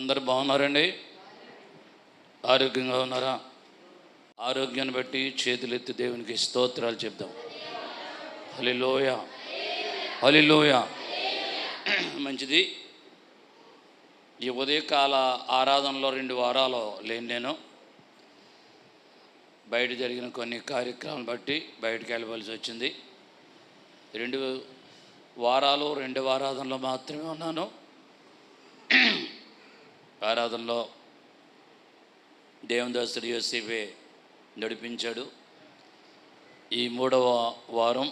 అందరు బాగున్నారండి? ఆరోగ్యంగా ఉన్నారా? ఆరోగ్యాన్ని బట్టి చేతులెత్తి దేవునికి స్తోత్రాలు చెప్దాం. హల్లెలూయా, హల్లెలూయా. మంచిది. ఈ ఉదయకాల ఆరాధనలో 2 వారాలు లేని నేను బయట జరిగిన కొన్ని కార్యక్రమాలను బట్టి బయటకు వెళ్ళవలసి వచ్చింది. 2 వారాలు 2 ఆరాధనలో మాత్రమే ఉన్నాను. ఆరాధనలో దేవుని దాసుడు యోసేపే నడిపించాడు. ఈ 3వ వారం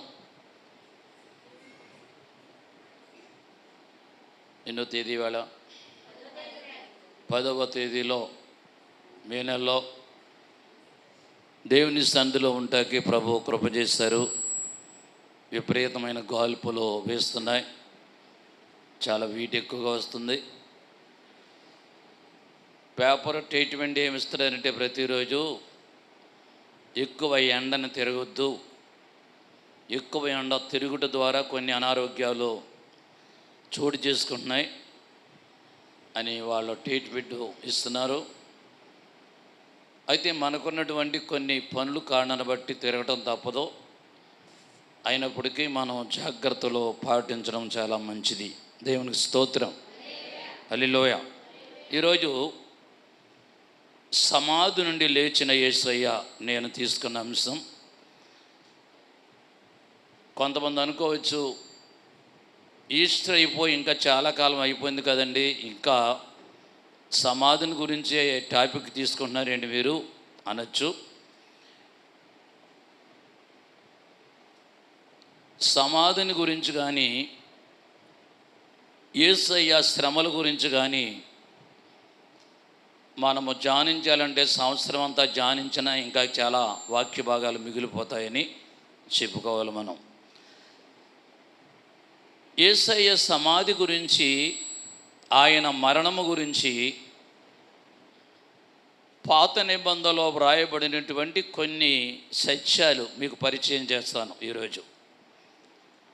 ఎన్నో తేదీ వేళ 10వ తేదీలో మే నెలలో దేవుని సంధిలో ఉంటాకి ప్రభు కృప చేశారు. విపరీతమైన గాల్పులు వేస్తున్నాయి. చాలా వీటి ఎక్కువగా వస్తుంది. పేపర్ ట్రీట్మెంట్ ఏమి ఇస్తారంటే ప్రతిరోజు ఎక్కువ ఎండను తిరగొద్దు, ఎక్కువ ఎండ తిరుగుట ద్వారా కొన్ని అనారోగ్యాలు చోటు చేసుకుంటున్నాయి అని వాళ్ళు ట్రీట్మెంట్ ఇస్తున్నారు. అయితే మనకున్నటువంటి కొన్ని పనులు కారణాన్ని బట్టి తిరగటం తప్పదు. అయినప్పటికీ మనం జాగ్రత్తలు పాటించడం చాలా మంచిది. దేవునికి స్తోత్రం. హల్లెలూయా. ఈరోజు సమాధి నుండి లేచిన యేసయ్య నేను తీసుకున్న అంశం. కొంతమంది అనుకోవచ్చు, ఈస్టర్ అయిపోయి ఇంకా చాలా కాలం అయిపోయింది కదండి, ఇంకా సమాధిని గురించే టాపిక్ తీసుకుంటున్నారేంటి మీరు అనొచ్చు. సమాధిని గురించి కానీ యేసయ్య శ్రమల గురించి కానీ మనము ధ్యానించాలంటే సంవత్సరం అంతా ధ్యానించినా ఇంకా చాలా వాక్య భాగాలు మిగిలిపోతాయని చెప్పుకోవాలి మనం. యేసయ్య సమాధి గురించి, ఆయన మరణము గురించి పాత నిబంధనలో వ్రాయబడినటువంటి కొన్ని సత్యాలు మీకు పరిచయం చేస్తాను ఈరోజు.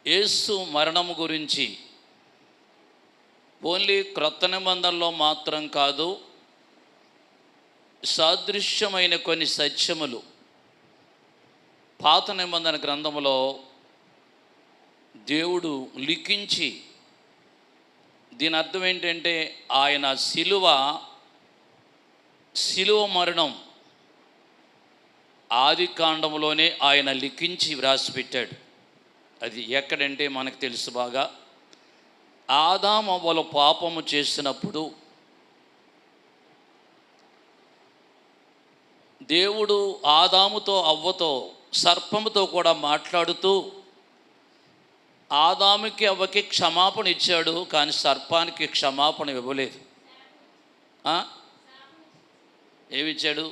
యేసు మరణము గురించి ఓన్లీ క్రొత్త నిబంధనలో మాత్రం కాదు, సాదృశ్యమైన కొన్ని సత్యములు పాత నిబంధన గ్రంథములో దేవుడు లిఖించి, దీని అర్థం ఏంటంటే ఆయన శిలువ మరణం ఆది కాండములోనే ఆయన లిఖించి వ్రాసిపెట్టాడు. అది ఎక్కడంటే మనకు తెలుసు బాగా. ఆదాము అవ్వలు పాపము చేసినప్పుడు దేవుడు ఆదాముతో అవ్వతో సర్పముతో కూడా మాట్లాడుతూ ఆదాముకి అవ్వకి క్షమాపణ ఇచ్చాడు, కానీ సర్పానికి క్షమాపణ ఇవ్వలేదు. ఏమిచ్చాడు?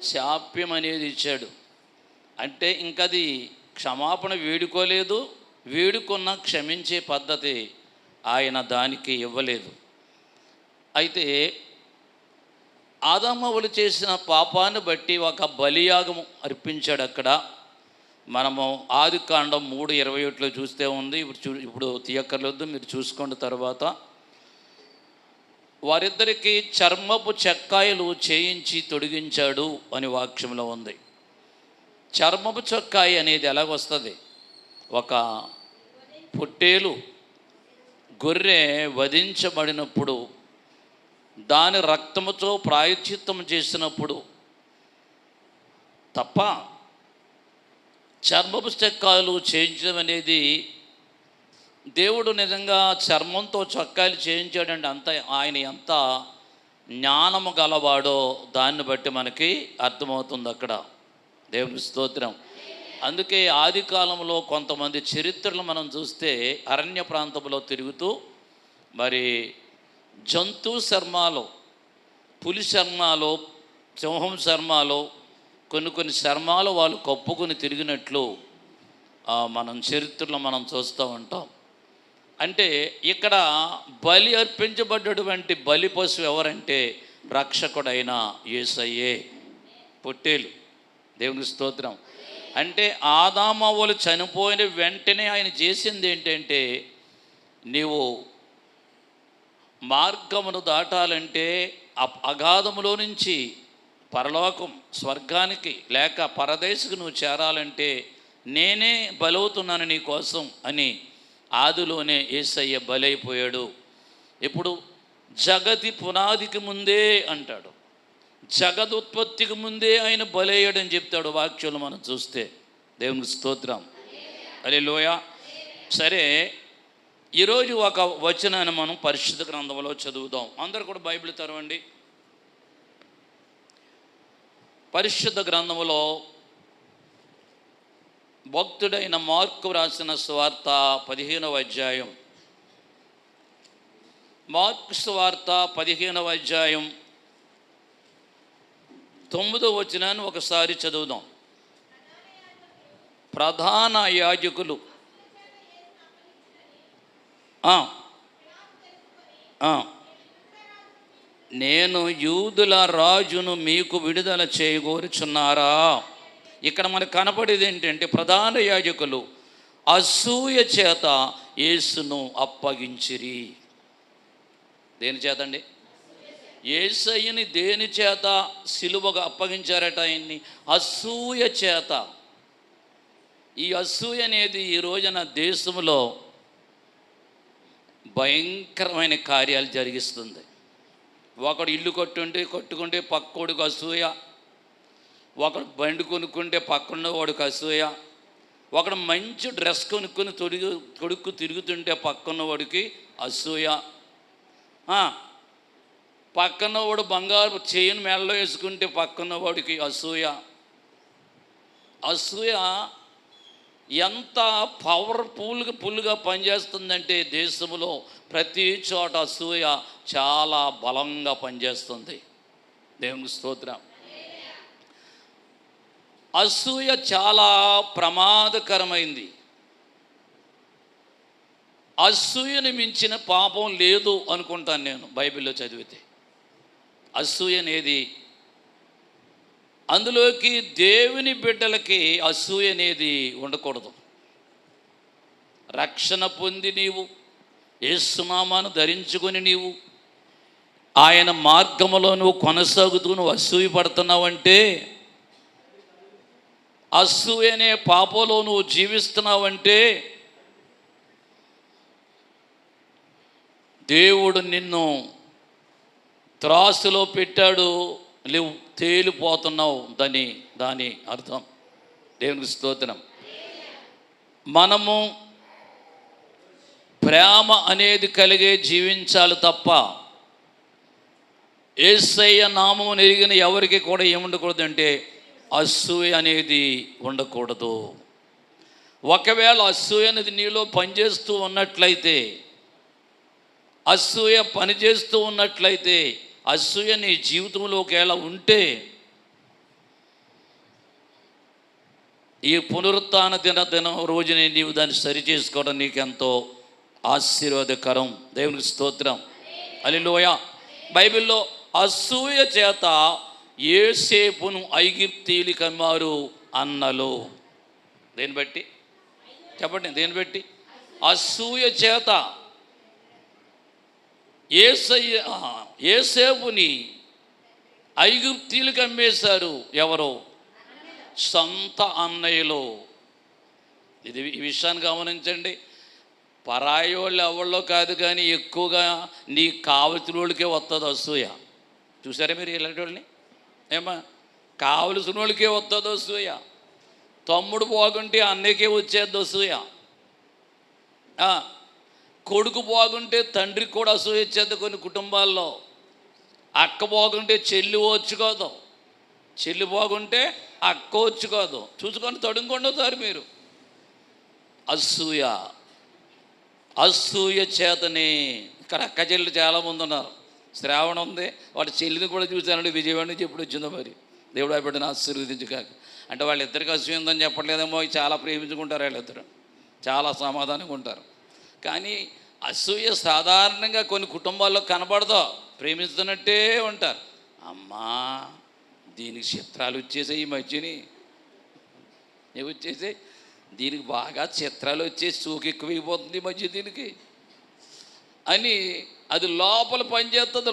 శాప్యం అనేది ఇచ్చాడు. అంటే ఇంకది క్షమాపణ వేడుకోలేదు, వేడుకున్న క్షమించే పద్ధతి ఆయన దానికి ఇవ్వలేదు. అయితే ఆదామవ్వలు చేసిన పాపాన్ని బట్టి ఒక బలియాగము అర్పించాడు. అక్కడ మనము ఆది కాండం 3:21 చూస్తే ఉంది. ఇప్పుడు తీయక్కర్లేదు, మీరు చూసుకోండి. తర్వాత వారిద్దరికీ చర్మపు చెక్కాయలు చేయించి తొడిగించాడు అని వాక్యంలో ఉంది. చర్మపు చొక్కాయి అనేది ఎలాగొస్తుంది? ఒక పొట్టేలు గొర్రె వధించబడినప్పుడు దాని రక్తముతో ప్రాయశ్చిత్తం చేసినప్పుడు తప్ప చర్మపు చొక్కాయలు చేయించడం అనేది, దేవుడు నిజంగా చర్మంతో చొక్కాయలు చేయించాడంటే ఆయన ఎంత జ్ఞానము గలవాడో దాన్ని బట్టి మనకి అర్థమవుతుంది అక్కడ. దేవుని స్తోత్రం. అందుకే ఆది కాలంలో కొంతమంది చరిత్రలు మనం చూస్తే అరణ్య ప్రాంతంలో తిరుగుతూ మరి జంతు చర్మాలు, పులి చర్మాలు, సింహం చర్మాలు, కొన్ని చర్మాలు వాళ్ళు కప్పుకొని తిరిగినట్లు మనం చరిత్రలో మనం చూస్తూ ఉంటాం. అంటే ఇక్కడ బలి అర్పించబడ్డటువంటి బలి పశువు ఎవరంటే రక్షకుడైన యేసయ్యే, పొట్టేలు. దేవుని స్తోత్రం. అంటే ఆదామవ్వలు చనిపోయిన వెంటనే ఆయన చేసింది ఏంటంటే, నీవు మార్గమును దాటాలంటే అగాధములో నుంచి పరలోకం స్వర్గానికి లేక పరదేశకు నువ్వు చేరాలంటే నేనే బలవుతున్నాను నీ కోసం అని ఆదిలోనే యేసయ్య బలైపోయాడు. ఇప్పుడు జగతి పునాదికి ముందే అంటాడు, జగదుత్పత్తికి ముందే ఆయన బలయ్యాడని చెప్తాడు వాక్యాలు మనం చూస్తే. దేవునికి స్తోత్రం, హల్లెలూయా. సరే, ఈరోజు ఒక వచనాన్ని మనం పరిశుద్ధ గ్రంథంలో చదువుదాం. అందరూ కూడా బైబిల్ తెరవండి. పరిశుద్ధ గ్రంథంలో భక్తుడైన మార్కు రాసిన సువార్త 15వ అధ్యాయం. మార్కు సువార్త 15వ అధ్యాయం 9వ వచనాన్ని ఒకసారి చదువుదాం. ప్రధాన యాజకులు నేను యూదుల రాజును మీకు విడుదల చేయగోరుచున్నారా? ఇక్కడ మనకు కనపడేది ఏంటంటే ప్రధాన యాజకులు అసూయ చేత యేసును అప్పగించిరి. దేని చేత అండి? యేసయ్యని దేని చేత సిలువగా అప్పగించారట? ఆయన్ని అసూయ చేత. ఈ అసూయ అనేది ఈ రోజున దేశంలో భయంకరమైన కార్యాలు జరిగిస్తుంది. ఒకడు ఇల్లు కట్టుకుంటే పక్కోడికి అసూయ, ఒకడు బండి కొనుక్కుంటే పక్కన వాడికి అసూయ, ఒకడు మంచి డ్రెస్ కొనుక్కొని తొడుక్కు తిరుగుతుంటే పక్కన వాడికి అసూయ, పక్కన వాడు బంగారు చైన్ మెడలో వేసుకుంటే పక్కన వాడికి అసూయ. అసూయ ఎంత పవర్ఫుల్గా పనిచేస్తుందంటే దేశంలో ప్రతి చోట అసూయ చాలా బలంగా పనిచేస్తుంది. దేవునికి స్తోత్రం. అసూయ చాలా ప్రమాదకరమైంది. అసూయని మించిన పాపం లేదు అనుకుంటాను నేను బైబిల్లో చదివితే. అసూయ అనేది, అందులోకి దేవుని బిడ్డలకి అసూయ అనేది ఉండకూడదు. రక్షణ పొంది నీవు యేసునామాను ధరించుకొని నీవు ఆయన మార్గములో నువ్వు కొనసాగుతూ నువ్వు అసూయ పడుతున్నావంటే, అసూయ అనే పాపంలో నువ్వు జీవిస్తున్నావంటే దేవుడు నిన్ను త్రాసులో పెట్టాడు, నువ్వు తేలిపోతున్నావు దాని అర్థం. దేవునికి స్తోత్రం. మనము ప్రేమ అనేది కలిగే జీవించాలి తప్ప యేసయ్య నామమును ఎరిగిన ఎవరికి కూడా ఏముండకూడదు అంటే అసూయ అనేది ఉండకూడదు. ఒకవేళ అసూయ అనేది నీలో పనిచేస్తూ ఉన్నట్లయితే, అసూయ పనిచేస్తూ ఉన్నట్లయితే, అసూయ నీ జీవితంలో ఒకవేళ ఉంటే ఈ పునరుత్థాన దినం రోజుని నీవు దాన్ని సరి చేసుకోవడం నీకెంతో ఆశీర్వాదకరం. దేవునికి స్తోత్రం, హల్లెలూయా. బైబిల్లో అసూయ చేత యోసేపును ఐగుప్తీయులకు అమ్మారు అన్నలు. దేన్ని బట్టి చెప్పండి? దేన్ని బట్టి? అసూయ చేత యోసేపుని ఐగుప్తీయులకు అమ్మేశారు. ఎవరో? సొంత అన్నయ్యలు. ఈ విషయాన్ని గమనించండి. పరాయి వాళ్ళు ఎవరిలో కాదు, కానీ ఎక్కువగా నీ కావలసిన వాళ్ళకే వస్తుంది అసూయ. చూసారా మీరు ఇలాంటి వాళ్ళని? ఏమా కావలసిన వాళ్ళకే వస్తుంది అసూయ. తమ్ముడు బాగుంటే అన్నయ్యకే వచ్చేది అసూయ. కొడుకు బాగుంటే తండ్రికి కూడా అసూయ వచ్చేది కొన్ని కుటుంబాల్లో. అక్క బాగుంటే చెల్లి వచ్చుకోదు, చెల్లి బాగుంటే అక్క వచ్చుకోదు. చూసుకొని తడుముకోండి ఒకసారి మీరు. అసూయ చేతనే ఇక్కడ అక్క చెల్లి చాలామంది ఉన్నారు. శ్రావణం ఉంది, వాటి చెల్లిని కూడా చూశానండి విజయవాడ నుంచి. ఎప్పుడు వచ్చిందో మరి. దేవుడు ఆ బిడ్డను ఆశీర్వదించుగాక. అంటే వాళ్ళిద్దరికి అసూయ ఉందని చెప్పట్లేదేమో, చాలా ప్రేమించుకుంటారు వాళ్ళిద్దరు, చాలా సమాధానంగా ఉంటారు. కానీ అసూయ సాధారణంగా కొన్ని కుటుంబాల్లో కనబడదు, ప్రేమిస్తున్నట్టే ఉంటారు. అమ్మా దీనికి చిత్రాలు వచ్చేసాయి, ఈ మధ్యని ఏవి వచ్చేసాయి, దీనికి బాగా చిత్రాలు వచ్చేసి సోకు ఎక్కువైపోతుంది ఈ మధ్య దీనికి అని అది లోపల పనిచేస్తుంది,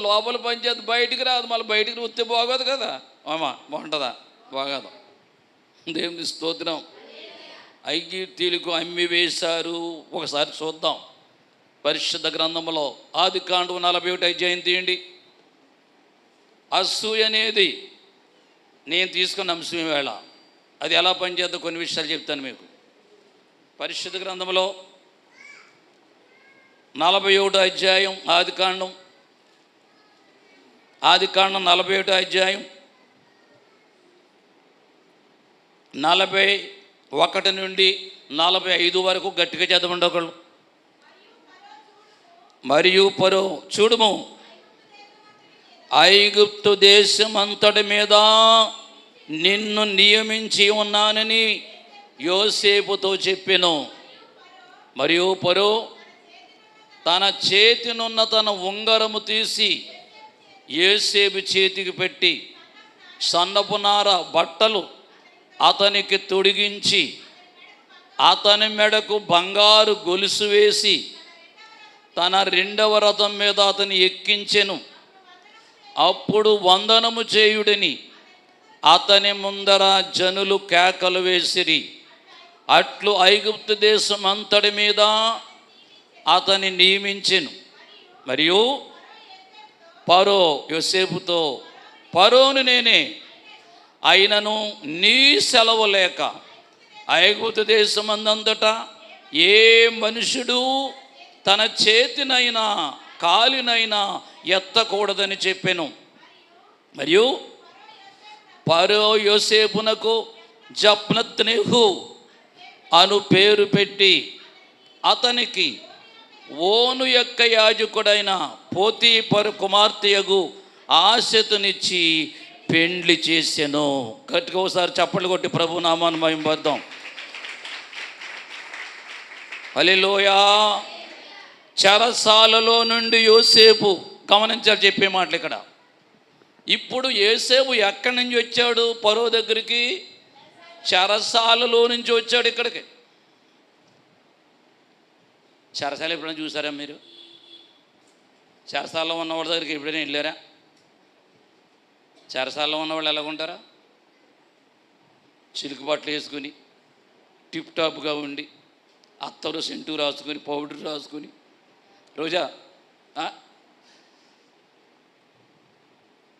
బయటికి రాదు. మళ్ళీ బయటికి వస్తే బాగోదు కదా. బాగుంటుందా? బాగోదు. దేవుని స్తోత్రం. ఐగుప్తీయులకు అమ్మి వేశారు. ఒకసారి చూద్దాం పరిశుద్ధ గ్రంథంలో ఆదికాండం 41 అధ్యాయం తీయండి. అసూయ అనేది నేను తీసుకున్న అంశం వేళ అది ఎలా పనిచేద్దో కొన్ని విషయాలు చెప్తాను మీకు. పరిశుద్ధ గ్రంథంలో 41 అధ్యాయం ఆదికాండం 41 అధ్యాయం 41 నుండి 45 వరకు గట్టిగా చదవండి ఒకళ్ళు. మరియు పరో చూడుము, ఐగుప్తు దేశం అంతటి మీద నిన్ను నియమించి ఉన్నానని యోసేపుతో చెప్పెను. మరియు పరో తన చేతినున్న తన ఉంగరము తీసి యోసేపు చేతికి పెట్టి సన్నపు నార బట్టలు అతనికి తొడిగించి అతని మెడకు బంగారు గొలుసు వేసి తన 2వ రథం మీద అతని ఎక్కించెను. అప్పుడు వందనము చేయుడని అతని ముందర జనులు కేకలు వేసిరి. అట్లు ఐగుప్తు దేశం అంతటి మీద అతని నియమించెను. మరియు ఫరో యోసేపుతో, ఫరోను నేనే, అయినను నీ సెలవు లేక ఐగుప్తు దేశమందంతటా ఏ మనుషుడు తన చేతినైనా కాలినైనా ఎత్తకూడదని చెప్పెను. మరియు ఫరో యోసేపునకు జప్నత్నెహు అను పేరు పెట్టి అతనికి ఓను యొక్క యాజకుడైన పోతీఫరు కుమార్తెయగు ఆశతునిచ్చి పెండ్లి చేసెను. గట్టిగా ఒకసారి చప్పట్లు కొట్టి ప్రభు నామాన్ని మహిమపడదాం. హల్లెలూయా. చెరసాలలో నుండి యోసేపు, గమనించాలి చెప్పే మాటలు ఇక్కడ. ఇప్పుడు యోసేపు ఎక్కడి నుంచి వచ్చాడు? ఫరో దగ్గరికి చెరసాలలో నుంచి వచ్చాడు ఇక్కడికి. చెరసాల ఎప్పుడైనా చూసారా మీరు? చెరసాలలో ఉన్నవాళ్ళ దగ్గరికి ఎప్పుడైనా వెళ్ళారా? చెరసాలలో ఉన్నవాళ్ళు ఎలాగుంటారా? చిలుకు బట్టలు వేసుకుని టిప్ టాప్గా ఉండి అత్తరు సెంటు రాసుకొని పౌడర్ రాసుకొని రోజా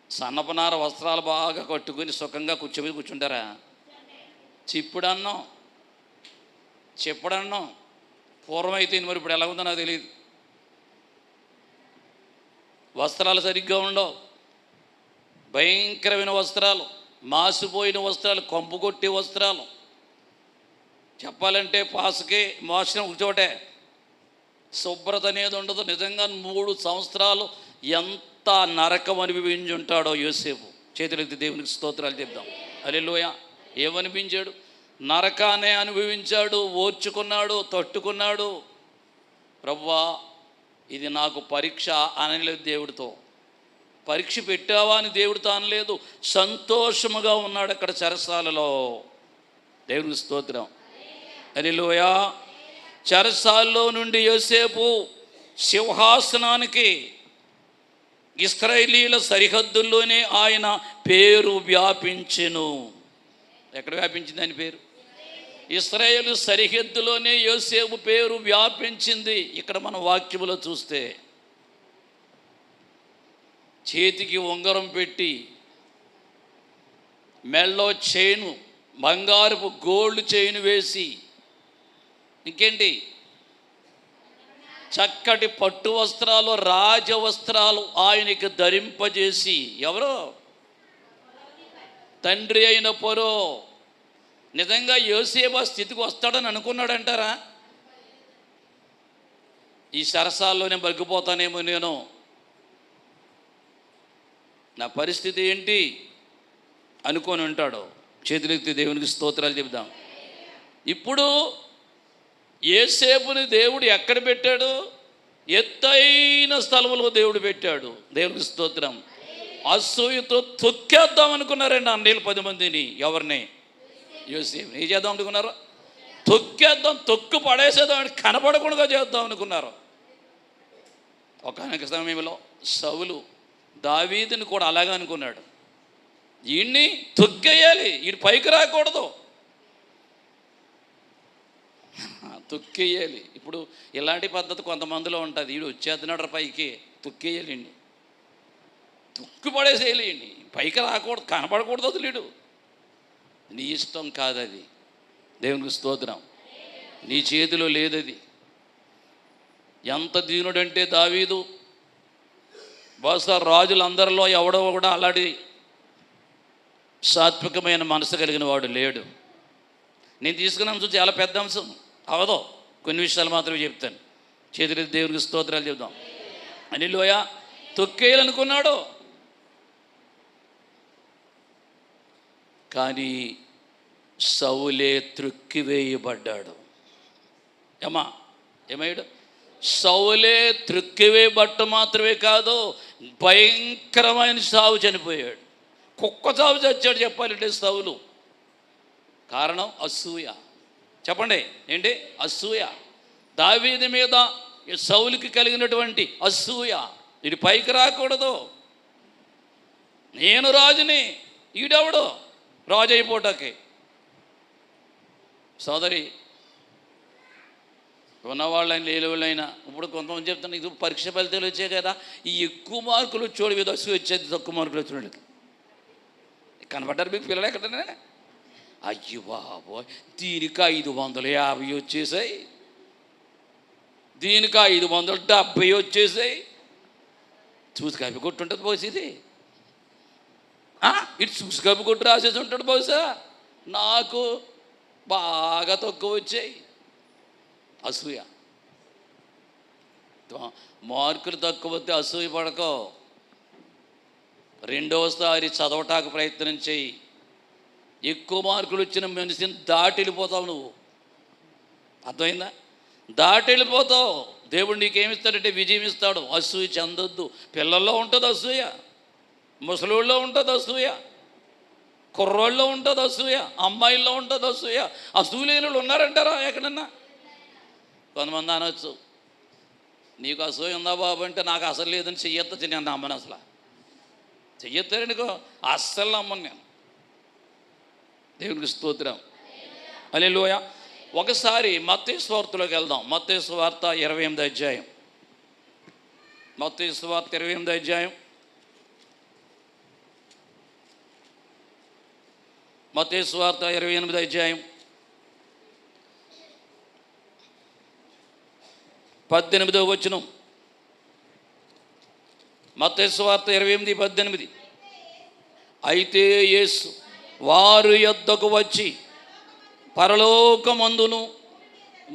సన్నపనార వస్త్రాలు బాగా కట్టుకొని సుఖంగా కూర్చుంటారా? చెప్పడన్నాం పూర్వం అయితే మరి ఇప్పుడు ఎలా ఉందో నాకు తెలియదు. వస్త్రాలు సరిగ్గా ఉండవు, భయంకరమైన వస్త్రాలు, మాసిపోయిన వస్త్రాలు, కంపు కొట్టే వస్త్రాలు. చెప్పాలంటే పాసుకే మోసం ఒకచోటే, శుభ్రత అనేది ఉండదు. నిజంగా 3 సంవత్సరాలు ఎంత నరకం అనుభవించి ఉంటాడో యోసేపు. చేతులెత్తి దేవునికి స్తోత్రాలు చెప్దాం. హల్లెలూయా. ఏమనిపించాడు? నరకానే అనుభవించాడు, ఓర్చుకున్నాడు, తట్టుకున్నాడు. ప్రభువా ఇది నాకు పరీక్ష అనలేదు దేవుడితో. పరీక్ష పెట్టావా అని దేవుడితో అనలేదు. సంతోషముగా ఉన్నాడు అక్కడ చెరసాలలో. దేవునికి స్తోత్రం. హల్లెలూయా. చెరసాల్లో నుండి యోసేపు సింహాసనానికి ఇశ్రాయేలీయుల సరిహద్దుల్లోనే ఆయన పేరు వ్యాపించెను. ఎక్కడ వ్యాపించింది ఆయన పేరు? ఇశ్రాయేలు సరిహద్దులోనే యోసేపు పేరు వ్యాపించింది. ఇక్కడ మన వాక్యములో చూస్తే చేతికి ఉంగరం పెట్టి మెళ్ళో చైను, బంగారపు గోల్డ్ చైన్ వేసి, ఇంకేంటి చక్కటి పట్టు వస్త్రాలు, రాజవస్త్రాలు ఆయనకి ధరింపజేసి, ఎవరో తండ్రి అయిన ఫరో నిజంగా యోసేపు స్థితికి వస్తాడని అనుకున్నాడంటారా? ఈ సరసాల్లోనే బగ్గిపోతానేమో నేను, నా పరిస్థితి ఏంటి అనుకొని ఉంటాడు. చేతులెత్తి దేవునికి స్తోత్రాలు చెబుదాం. ఇప్పుడు యోసేపుని దేవుడు ఎక్కడ పెట్టాడు? ఎత్తైన స్థలంలో దేవుడు పెట్టాడు. దేవునికి స్తోత్రం. అసూయతో తొక్కేద్దాం అనుకున్నారండి అన్నీళ్ళు 10 మందిని. ఎవరిని? యోసేపు. ఏం చేద్దాం అనుకున్నారు? తొక్కేద్దాం, తొక్కు పడేసేద్దాం, కనపడకుండా చేద్దాం అనుకున్నారు. ఒకానొక సమయంలో సౌలు దావీదుని కూడా అలాగే అనుకున్నాడు, వీడిని తొక్కేయాలి, వీడు పైకి రాకూడదు, తొక్కేయాలి. ఇప్పుడు ఇలాంటి పద్ధతి కొంతమందిలో ఉంటుంది, వీడు వచ్చేస్తున్నాడు పైకి, తొక్కేయాలి, వీడిని తొక్కి పడేసేయాలి, వీడిని పైకి రాకూడదు, కనపడకూడదు, వదిలేడు. నీ ఇష్టం కాదది, దేవునికి స్తోత్రం, నీ చేతిలో లేదది. ఎంత దీనుడంటే దావీదు, బహుశా రాజులందరిలో ఎవడో కూడా అలాంటి సాత్వికమైన మనసు కలిగిన వాడు లేడు. నేను తీసుకున్న అంశం చాలా పెద్ద అంశం అవదో, కొన్ని విషయాలు మాత్రమే చెప్తాను. చేతులు దేవునికి స్తోత్రాలు చెప్దాం. హల్లెలూయ. తొక్కేయాలనుకున్నాడు, కానీ సౌలే త్రొక్కివేయబడ్డాడు. ఏమయ్యాడు? సౌలే త్రొక్కివేయబట్ట మాత్రమే కాదు, భయంకరమైన సావు చనిపోయాడు. కుక్క సావు చచ్చాడు చెప్పాలంటే సౌలు. కారణం అసూయ. చెప్పండి ఏంటి? అసూయ. దావీదు మీద సౌలుకి కలిగినటువంటి అసూయ. ఇది పైకి రాకూడదు, నేను రాజుని, ఈడెవడు రాజు అయిపోటాకి. సోదరి, ఉన్నవాళ్ళని లేని వాళ్ళైనా ఇప్పుడు కొంతమంది చెప్తాను, ఇది పరీక్ష ఫలితాలు వచ్చాయి కదా, ఈ ఎక్కువ మార్కులు వచ్చేవాడు మీద అసూయ వచ్చేది, తక్కువ మార్కులు వచ్చినోళ్ళకి. కనబడ్డారు మీకు పిల్లలు ఎక్కడనే? అయ్యో బాబోయ్, దీనికి 550 వచ్చేసాయి, దీనికి 570 వచ్చేసాయి. చూసి కప్పి కొట్టుంటుంది బహుశా, ఇది ఇటు చూసి కప్పి కొట్టు రాసేసి ఉంటాడు బహుశా. నాకు బాగా తక్కువ వచ్చాయి. అసూయ. మార్కులు తక్కువ వస్తే అసూయ పడకో, రెండవసారి చదవటానికి ప్రయత్నం చేయి. ఎక్కువ మార్కులు వచ్చిన మనిషిని దాటి వెళ్ళిపోతావు నువ్వు, అర్థమైందా? దాటి వెళ్ళిపోతావు. దేవుడు నీకేమిస్తాడంటే విజయం ఇస్తాడు. అసూయ చెందొద్దు. పిల్లల్లో ఉంటుంది అసూయ, ముసలోళ్ళలో ఉంటుంది అసూయ, కుర్రోళ్ళలో ఉంటుంది అసూయ, అమ్మాయిల్లో ఉంటుంది అసూయ. అసూయ లేని వాళ్ళు ఉన్నారంటారా ఎక్కడన్నా? కొంతమంది అనొచ్చు, నీకు అసూయ ఉందా బాబు అంటే, నాకు అసలు లేదని చెయ్యొచ్చు, నేను నమ్మను, అసలు చెయ్యొస్తారనుకో, అస్సలు నమ్మను నేను. దేవునికి స్తోత్రం. హల్లెలూయ. ఒకసారి మత్తయి సువార్తలోకి వెళ్దాం. మత్తయి సువార్త 28వ అధ్యాయం. మత్తయి సువార్త 28వ అధ్యాయం. మత్తయి సువార్త 28వ అధ్యాయం 18వ వచనం. మత్తయి సువార్త 28:18. అయితే యేసు వారి యొద్దకు వచ్చి, పరలోకమందును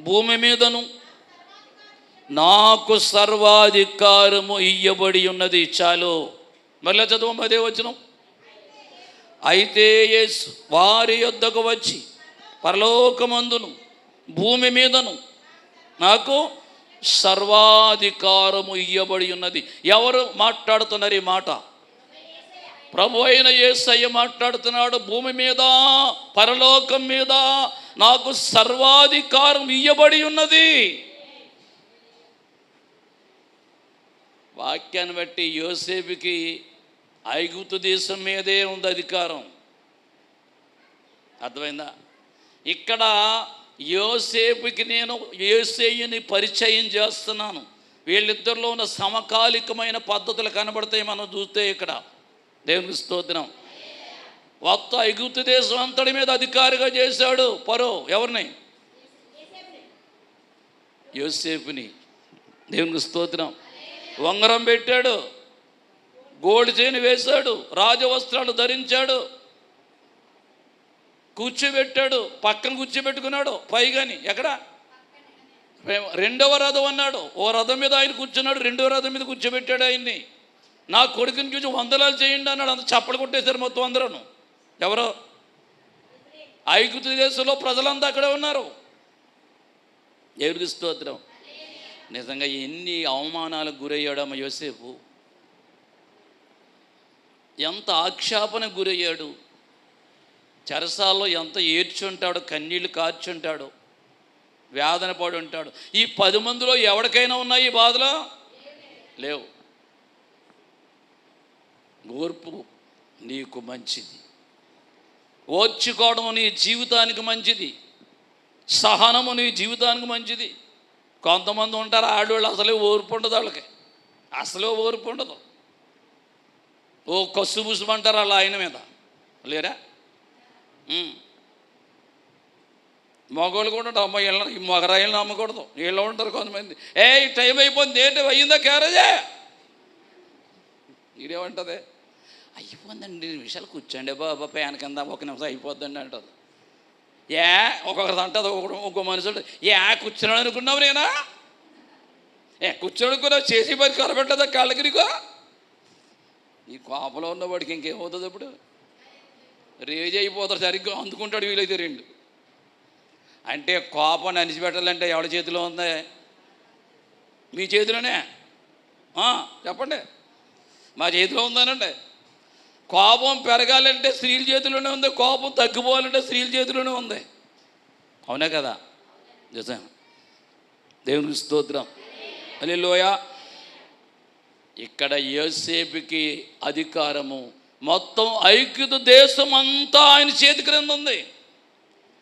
భూమి మీదను నాకు సర్వాధికారము ఇయ్యబడి ఉన్నది. చాలు, మళ్ళీ చదువు 10వ వచనం. అయితే యేసు వారి యొద్దకు వచ్చి, పరలోకమందును భూమి మీదను నాకు సర్వాధికారము ఇయ్యబడి ఉన్నది. ఎవరు మాట్లాడుతున్నారు ఈ మాట? ప్రభు అయిన యేసయ్య మాట్లాడుతున్నాడు. భూమి మీద పరలోకం మీద నాకు సర్వాధికారం ఇయ్యబడి ఉన్నది. వాక్యాన్ని బట్టి యోసేపుకి ఐగుప్తు దేశం మీదే ఉంది అధికారం, అర్థమైందా? ఇక్కడ యోసేపుకి నేను యేసయ్యని పరిచయం చేస్తున్నాను. వీళ్ళిద్దరిలో ఉన్న సమకాలికమైన పద్ధతులు కనబడతాయి మనం చూస్తే ఇక్కడ. దేవునికి స్తోత్రం. మొత్తం ఐగుప్తు దేశం అంతటి మీద అధికారిగా చేశాడు ఫరో. ఎవరిని? యోసేపుని. దేవునికి స్తోత్రం. ఉంగరం పెట్టాడు, గోల్డ్ చైన్ వేశాడు, రాజవస్త్రాలు ధరించాడు, కూర్చోబెట్టాడు, పక్కన కూర్చోబెట్టుకున్నాడు. పైగాని ఎక్కడ? రెండవ రథం అన్నాడు. ఓ రథం మీద ఆయన కూర్చున్నాడు, రెండవ రథం మీద కూర్చోబెట్టాడు ఆయన్ని. నా కొడుకుని చూసి వందనాలు చేయండి అన్నాడు. అంత చప్పలు కొట్టేశారు మొత్తం అందరూ. ఎవరో? ఐగుప్తు దేశంలో ప్రజలంతా అక్కడే ఉన్నారు. దేవునికి స్తోత్రం. నిజంగా ఎన్ని అవమానాలకు గురయ్యాడమ్మ యోసేపు, ఎంత ఆక్షేపణకు గురయ్యాడు. చెరసాల్లో ఎంత ఏడ్చుంటాడు, కన్నీళ్ళు కార్చుంటాడు, వేదన పడి ఉంటాడు. ఈ 10 మందిలో ఎవరికైనా ఉన్నాయి ఈ బాధలో? లేవు. ఓర్పు నీకు మంచిది, ఓర్చుకోవడం నీ జీవితానికి మంచిది, సహనము నీ జీవితానికి మంచిది. కొంతమంది ఉంటారు ఆడవాళ్ళు అసలే ఓర్పు ఉండదు, వాళ్ళకి అసలే ఓర్పు ఉండదు. ఓ కసుబుసుమంటారు వాళ్ళ ఆయన మీద, లేరా? మగవాళ్ళు కూడా అమ్మాయి ఈ మగరాయిలను నమ్మకూడదు, వీళ్ళు ఉంటారు కొంతమంది. టైం అయిపోయింది, ఏంటి అయ్యిందా క్యారేజే? ఇదేమంటుంది, అయిపోయిందండి 2 నిమిషాలు కూర్చోండి బాబా, ఫ్యాన్ కింద 1 నిమిషం అయిపోద్దండి అంటుంది. ఒక్కొక్కరిది అంటుంది, ఒక్కొక్క మనుషులు కూర్చున్నాడు అనుకున్నావు, నేనా కూర్చోడు అనుకున్నావు, చేసి పని కరబెట్టదా కాళ్ళకి నీకు? ఈ కోపంలో ఉన్నవాడికి ఇంకేమవుతుంది? ఇప్పుడు రేజ్ అయిపోతాడు, సరిగ్గా అందుకుంటాడు, వీలైతే 2. అంటే కోపాన్ని అణిచిపెట్టాలంటే ఎవరి చేతిలో ఉంది? మీ చేతిలోనే. చెప్పండి, మా చేతిలో ఉందనండి. కోపం పెరగాలంటే స్త్రీల చేతిలోనే ఉంది, కోపం తగ్గిపోవాలంటే స్త్రీల చేతిలోనే ఉంది. అవునా కదా? నిజం. దేవునికి స్తోత్రం. హల్లెలూయా. ఇక్కడ యోసేపుకి అధికారము మొత్తం ఐగుప్తు దేశం అంతా ఆయన చేతి క్రింద ఉంది.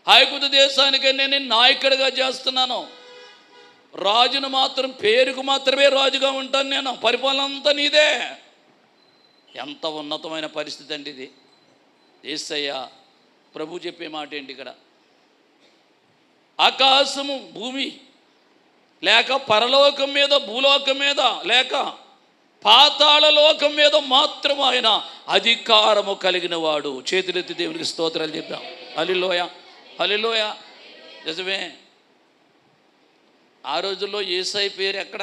ఐగుప్తు దేశానికి నేను నాయకుడిగా చేస్తున్నాను, రాజును మాత్రం పేరుకు మాత్రమే రాజుగా ఉంటాను, నేను పరిపాలన అంతా నీదే. ఎంత ఉన్నతమైన పరిస్థితి అండి ఇది. యేసయ్య ప్రభు చెప్పే మాట ఏంటి ఇక్కడ? ఆకాశము భూమి లేక పరలోకం మీద, భూలోకం మీద లేక పాతాళ లోకం మీద మాత్రం ఆయన అధికారము కలిగిన వాడు. చేతులెత్తి దేవునికి స్తోత్రాలు చెప్దాం. హల్లెలూయా, హల్లెలూయా. నిజమే. ఆ రోజుల్లో యేసయ్య పేరు ఎక్కడ?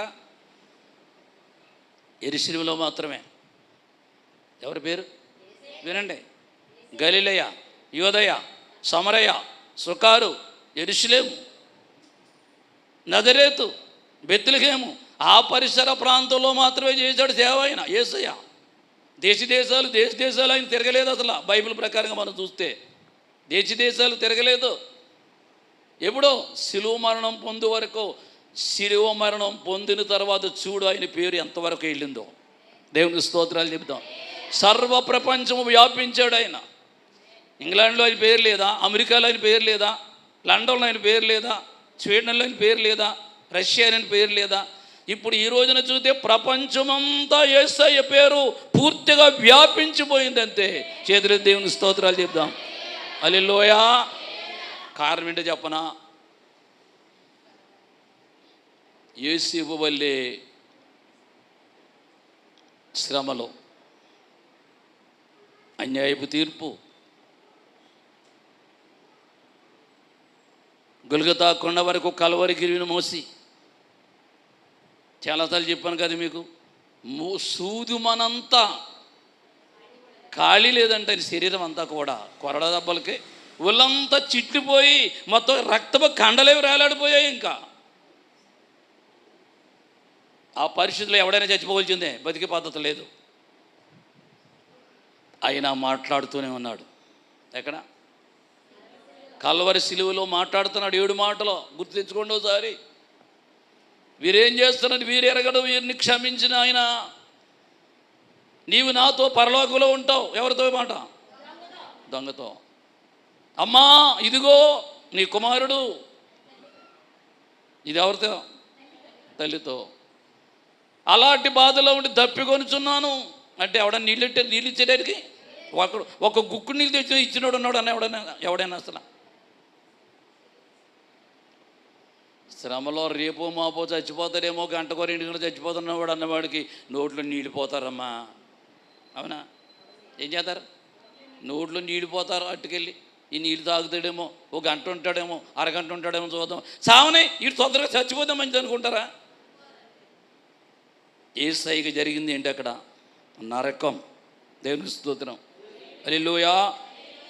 యెరూషలేములో మాత్రమే. ఎవరి పేరు? వినండి. గలిలయ, యూదయ, సమరయ, సుకారు, యెరూషలేము, నజరేతు, బెత్లెహేము, ఆ పరిసర ప్రాంతంలో మాత్రమే చేశాడు సేవ ఆయన యేసయ్య. దేశ దేశాలు ఆయన తిరగలేదు అసలు. బైబిల్ ప్రకారంగా మనం చూస్తే దేశాలు తిరగలేదు. ఎప్పుడో శిలువ మరణం పొందే వరకు, శిలువ మరణం పొందిన తర్వాత చూడు ఆయన పేరు ఎంతవరకు వెళ్ళిందో. దేవునికి స్తోత్రాలు చెప్తాం. సర్వ ప్రపంచము వ్యాపించాడు ఆయన. ఇంగ్లాండ్లో ఆయన పేరు లేదా? అమెరికాలో ఆయన పేరు లేదా? లండన్లో ఆయన పేరు లేదా? స్వీడన్లో ఆయన పేరు లేదా? రష్యా ఆయన పేరు లేదా? ఇప్పుడు ఈ రోజున చూస్తే ప్రపంచమంతా యేసయ్య పేరు పూర్తిగా వ్యాపించిపోయిందంతే. చేతులు దేవునికి స్తోత్రాలు చెప్దాం. హల్లెలూయా. కారణం ఏంటో చెప్పనా? యేసేపు వల్లే శ్రమలో, అన్యాయపు తీర్పు, గొల్గొతా కొండ వరకు కల్వరి గిరిని మోసి, చాలాసార్లు చెప్పాను కదా మీకు, సూదుమనంతా ఖాళీ లేదంటే శరీరం అంతా కూడా కొరడ దెబ్బలకి ఒళ్ళంతా చిట్లిపోయి మొత్తం రక్తపు కండలేవి రాలాడిపోయాయి. ఇంకా ఆ పరిస్థితుల్లో ఎవడైనా చచ్చిపోవలసిందే, బతికే పద్ధతి లేదు. అయినా మాట్లాడుతూనే ఉన్నాడు. ఎక్కడ? కల్వరి సిలువలో మాట్లాడుతున్నాడు 7 మాటలు. గుర్తు తెచ్చుకోండి ఒకసారి. వీరేం చేస్తున్నారు? వీరు ఎరగడం, వీరిని క్షమించిన ఆయన, నీవు నాతో పరలోకంలో ఉంటావు. ఎవరితో మాట? దొంగతో. అమ్మా ఇదిగో నీ కుమారుడు. ఇది ఎవరితో? తల్లితో. అలాంటి బాధలో ఉండి దప్పికొనుచున్నాను అంటే ఎవడన్నా నీళ్ళు ఇచ్చేదానికి ఒక గుక్కు నీళ్ళు తెచ్చి ఇచ్చినోడు ఉన్నాడు అన్న ఎవడైనా అసలు? శ్రమలో రేపో మాపో చచ్చిపోతాడేమో, గంటకో 2 గంటలు చచ్చిపోతున్నవాడు అన్నవాడికి నోట్లో నీళ్ళు పోతారమ్మా. అవునా? ఏం చేస్తారు? నోట్లో నీళ్ళు పోతారు. అట్టుకెళ్ళి ఈ నీళ్ళు తాగుతాడేమో, 1 గంట ఉంటాడేమో, అరగంట ఉంటాడేమో, చూద్దాం. సావనే ఇటు తొందరగా చచ్చిపోదాం మంచిది అనుకుంటారా? యేసయ్యకి జరిగింది ఏంటి అక్కడ? నరకం. దేవుని స్తోత్రం. హల్లెలూయా.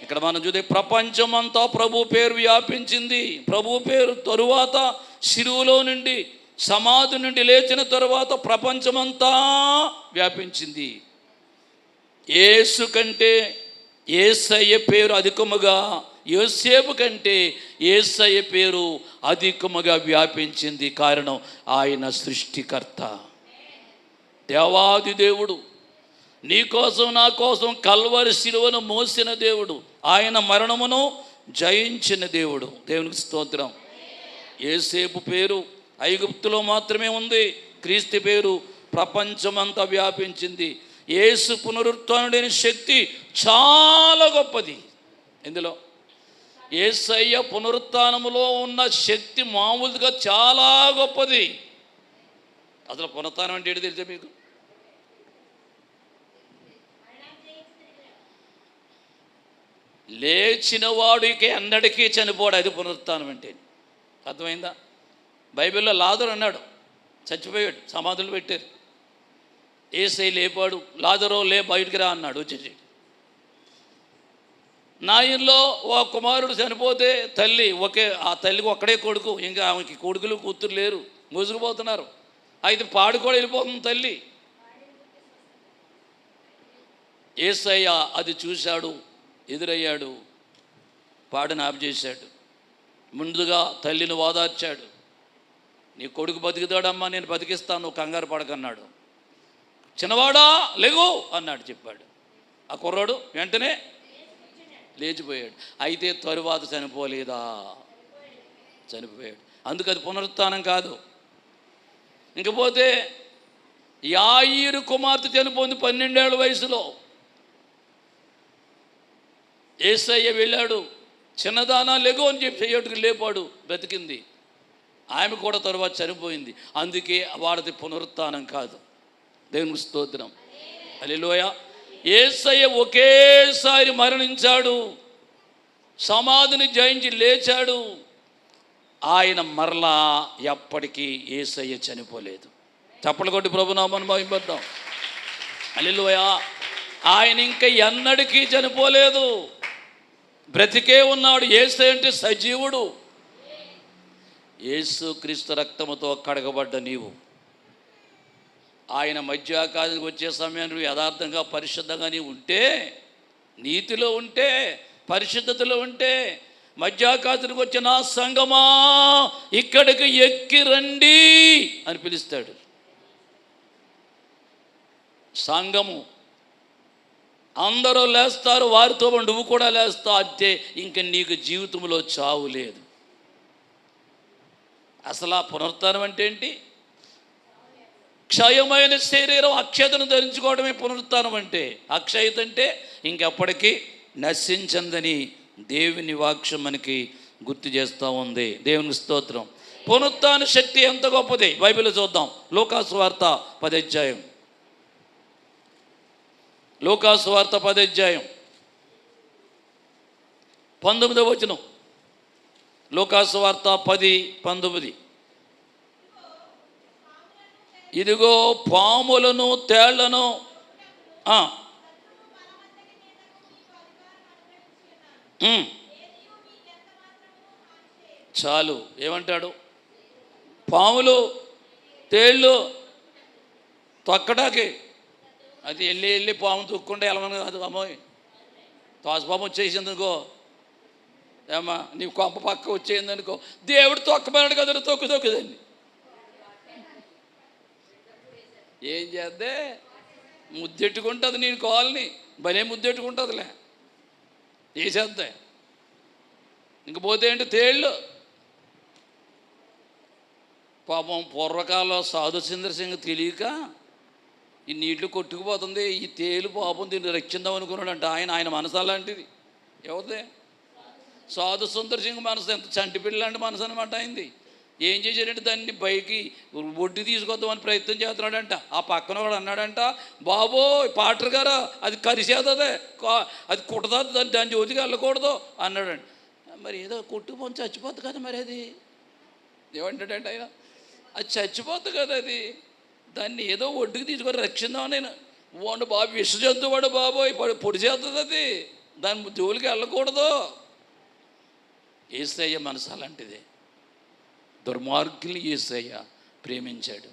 ఇక్కడ మనం చూస్తే ప్రపంచమంతా ప్రభు పేరు వ్యాపించింది. ప్రభు పేరు తరువాత శిలువలో నుండి, సమాధి నుండి లేచిన తరువాత ప్రపంచమంతా వ్యాపించింది. యేసు కంటే యేసయ్య పేరు అధికముగా, యోసేపు కంటే యేసయ్య పేరు అధికముగా వ్యాపించింది. కారణం ఆయన సృష్టికర్త. దేవాది దేవుడు, నీ కోసం నా కోసం కల్వరి శిలువను మోసిన దేవుడు, ఆయన మరణమును జయించిన దేవుడు. దేవునికి స్తోత్రం. యేసేపు పేరు ఐగుప్తులో మాత్రమే ఉంది, క్రీస్తు పేరు ప్రపంచమంతా వ్యాపించింది. యేసు పునరుత్థానుడైన శక్తి చాలా గొప్పది. ఇందులో యేసయ్య పునరుత్థానములో ఉన్న శక్తి మామూలుగా చాలా గొప్పది. అసలు పునరుత్థానం అంటే ఏంటి తెలుసా మీకు? లేచిన వాడికి ఎన్నటికీ చనిపోడు, అది పునరుత్థానం అంటే. అర్థమైందా? బైబిల్లో లాజరు అన్నాడు, చచ్చిపోయాడు, సమాధులు పెట్టారు. యేసయ్య లేపాడు, లాజరు లే బయటికి రా అన్నాడు. వచ్చేసి నాయనలో ఓ కుమారుడు చనిపోతే ఆ తల్లికి ఒక్కడే కొడుకు, ఇంకా ఆమెకి కొడుకులు కూతురు లేరు, మోసుకుపోతున్నారు. అయితే పాడు కూడా వెళ్ళిపోతుంది తల్లి. యేసయ్య అది చూశాడు, ఎదురయ్యాడు, పాడును ఆపు చేశాడు. ముందుగా తల్లిని ఓదార్చాడు. నీ కొడుకు బతుకుతాడమ్మా, నేను బతికిస్తాను, నువ్వు కంగారు పడకన్నాడు. చిన్నవాడా లేగు అన్నాడు, చెప్పాడు. ఆ కుర్రాడు వెంటనే లేచిపోయాడు. అయితే తరువాత చనిపోలేదా? చనిపోయాడు. అందుకు అది పునరుత్థానం కాదు. ఇంకపోతే యాయీరు కుమార్తె చనిపోయింది 12 ఏళ్ల వయసులో. యేసయ్య వెళ్ళాడు, చిన్నదానా లెగు అని చెప్పి చెయ్యట్టుకు లేపాడు, బ్రతికింది. ఆమె కూడా తరువాత చనిపోయింది. అందుకే వాడిది పునరుత్థానం కాదు. దేవునికి స్తోత్రం. హల్లెలూయా. యేసయ్య ఒకేసారి మరణించాడు, సమాధిని జయించి లేచాడు. ఆయన మరలా ఎప్పటికీ యేసయ్య చనిపోలేదు. చప్పలు కొట్టి ప్రభునామాన్ని మహిమపడదాం. హల్లెలూయా. ఆయన ఇంకా ఎన్నటికీ చనిపోలేదు, బ్రతికే ఉన్నాడు. యేసయ్య అంటే సజీవుడు. యేసు క్రీస్తు రక్తముతో కడగబడ్డ నీవు ఆయన మధ్యాకాశానికి వచ్చే సమయాన్ని నువ్వు యథార్థంగా పరిశుద్ధంగా నీవు ఉంటే, నీతిలో ఉంటే, పరిశుద్ధతలో ఉంటే, మధ్యాకాశానికి వచ్చే నా సంగమా ఇక్కడికి ఎక్కి రండి అని పిలుస్తాడు. సంఘము అందరూ లేస్తారు, వారితో నువ్వు కూడా లేస్తావు. అంతే, ఇంక నీకు జీవితంలో చావు లేదు. అసలు ఆ పునరుత్థానం అంటే ఏంటి? క్షయమైన శరీరం అక్షయతను ధరించుకోవడమే పునరుత్థానం అంటే. అక్షయత అంటే ఇంకెప్పటికీ నశించందని దేవుని వాక్యం మనకి గుర్తు చేస్తూ ఉంది. దేవునికి స్తోత్రం. పునరుత్థాన శక్తి ఎంత గొప్పది బైబిల్లో చూద్దాం. లూకాసు వార్త 10వ అధ్యాయం. లూకాసు వార్త 10వ అధ్యాయం 19వ వచనం. లూకాసు వార్త 10:19. ఇదిగో పాములను తేళ్లను చాలు. ఏమంటాడు? పాములు తేళ్ళు తొక్కడానికి, అది వెళ్ళి పాము తొక్కుంటే వెళ్ళమని కాదు. అమ్మాయి తోసపాము వచ్చేసిందనుకో, ఏమా నీ కొంప పక్క వచ్చేయిందనుకో, దేవుడు తొక్కమన్నాడు కదా, తొక్కుదండి. ఏం చేద్దే? ముద్దెట్టుకుంటుంది, నేను కావాలని భలే ముద్దెట్టుకుంటుందిలే, వేసేద్దే. ఇంకపోతే ఏంటి? తేళ్ళు. పాపం పూర్వకాలంలో సాధు సుందర్ సింగ్ తెలియక ఈ నీళ్లు కొట్టుకుపోతుంది, ఈ తేలు పాపం దీన్ని రక్షిద్దాం అనుకున్నాడంట. ఆయన మనసు అలాంటిది. ఎవరిదే? సాధు సుందర్ సింగ్ మనసు ఎంత చంటి పిల్లాంటి మనసు అనమాట అయింది. ఏం చేశాడంటే దాన్ని పైకి ఒడ్డు తీసుకొద్దామని ప్రయత్నం చేస్తున్నాడంట. ఆ పక్కన వాడు అన్నాడంట, బాబోయ్ పాటర్ గారా, అది కరిసేదే, అది కుట్టదా, దాని జ్యోతికి వెళ్ళకూడదు అన్నాడంట. మరి ఏదో కొట్టుకొని చచ్చిపోద్ది కదా, మరి అది ఏమంటాడంటే ఆయన, అది చచ్చిపోద్ది కదా, అది దాన్ని ఏదో ఒడ్డుకి తీసుకొని రక్షిద్దామని నేను వాడు బాబు విష జంతువాడు బాబోయ్ పొడి చేస్తుంది, అది దాని జోలికి వెళ్ళకూడదు. యేసయ్య మనసు అలాంటిదే. దుర్మార్గుల్ని యేసయ్య ప్రేమించాడు,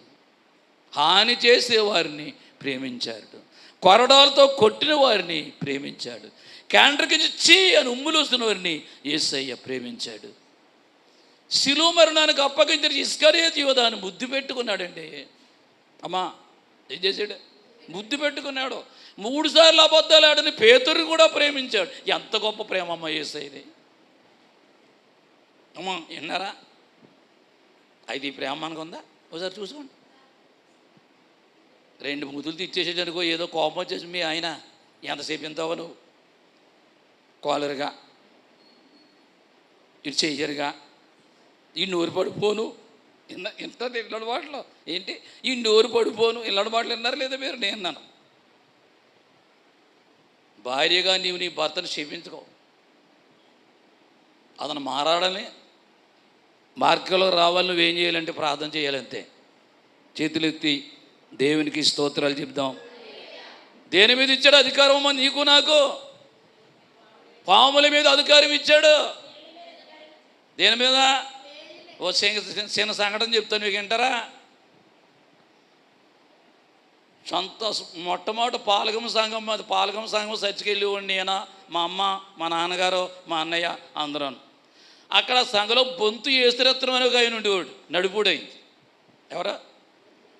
హాని చేసేవారిని ప్రేమించాడు, కొరడాలతో కొట్టిన వారిని ప్రేమించాడు, క్యాండర్కి చీ అని ఉమ్ములూస్తున్న వారిని యేసయ్య ప్రేమించాడు. శిలువ మరణానికి అప్పగించిన ఇస్కరియోతు యూదాను ముద్దు పెట్టుకున్నాడండి. అమ్మా ఏం చేశాడు? ముద్దు పెట్టుకున్నాడు. 3 సార్లు అబద్ధాలు ఆడని పేతురుని కూడా ప్రేమించాడు. ఎంత గొప్ప ప్రేమ అమ్మ యేసయ్యది! అమ్మ విన్నారా? అయితే ఈ ప్రేమ మనకు ఉందా? ఒకసారి చూసుకోండి. 2 ముద్దులు తెచ్చేసేటనుకో, ఏదో కోపం వచ్చేసి మీ ఆయన ఎంతసేపు ఇంతవా నువ్వు కోలరుగా, ఇటు చెయ్యరుగా, ఈ నోరు పడిపోను ఇంత ఇళ్ళడి మాటలు ఏంటి? ఈ నోరు పడిపోను ఇళ్ళడి మాటలు విన్నారు లేదా మీరు? నేను అన్నాను, భార్యగా నీవు నీ భర్తను క్షమించుకో, అతను మారాడని మార్గంలో రావాలి. నువ్వేం చేయాలంటే ప్రార్థన చేయాలంతే. చేతులు ఎత్తి దేవునికి స్తోత్రాలు చెప్దాం. దేని మీద ఇచ్చాడు అధికారం అమ్మ నీకు నాకు? పాముల మీద అధికారం ఇచ్చాడు. దేని మీద? ఓ చిన్న సంఘటన చెప్తాను, మీకు వింటారా? మొట్టమొదటి పాలకం సంఘం, అది పాలకం సంఘం చర్చికి వెళ్ళేవాడిని నేను, మా అమ్మ, మా నాన్నగారు, మా అన్నయ్య అందరూ. అక్కడ సంఘంలో బొంతు ఏసురత్నం అని ఒక ఆయన ఉండేవాడు, నడుపుడైంది. ఎవరా?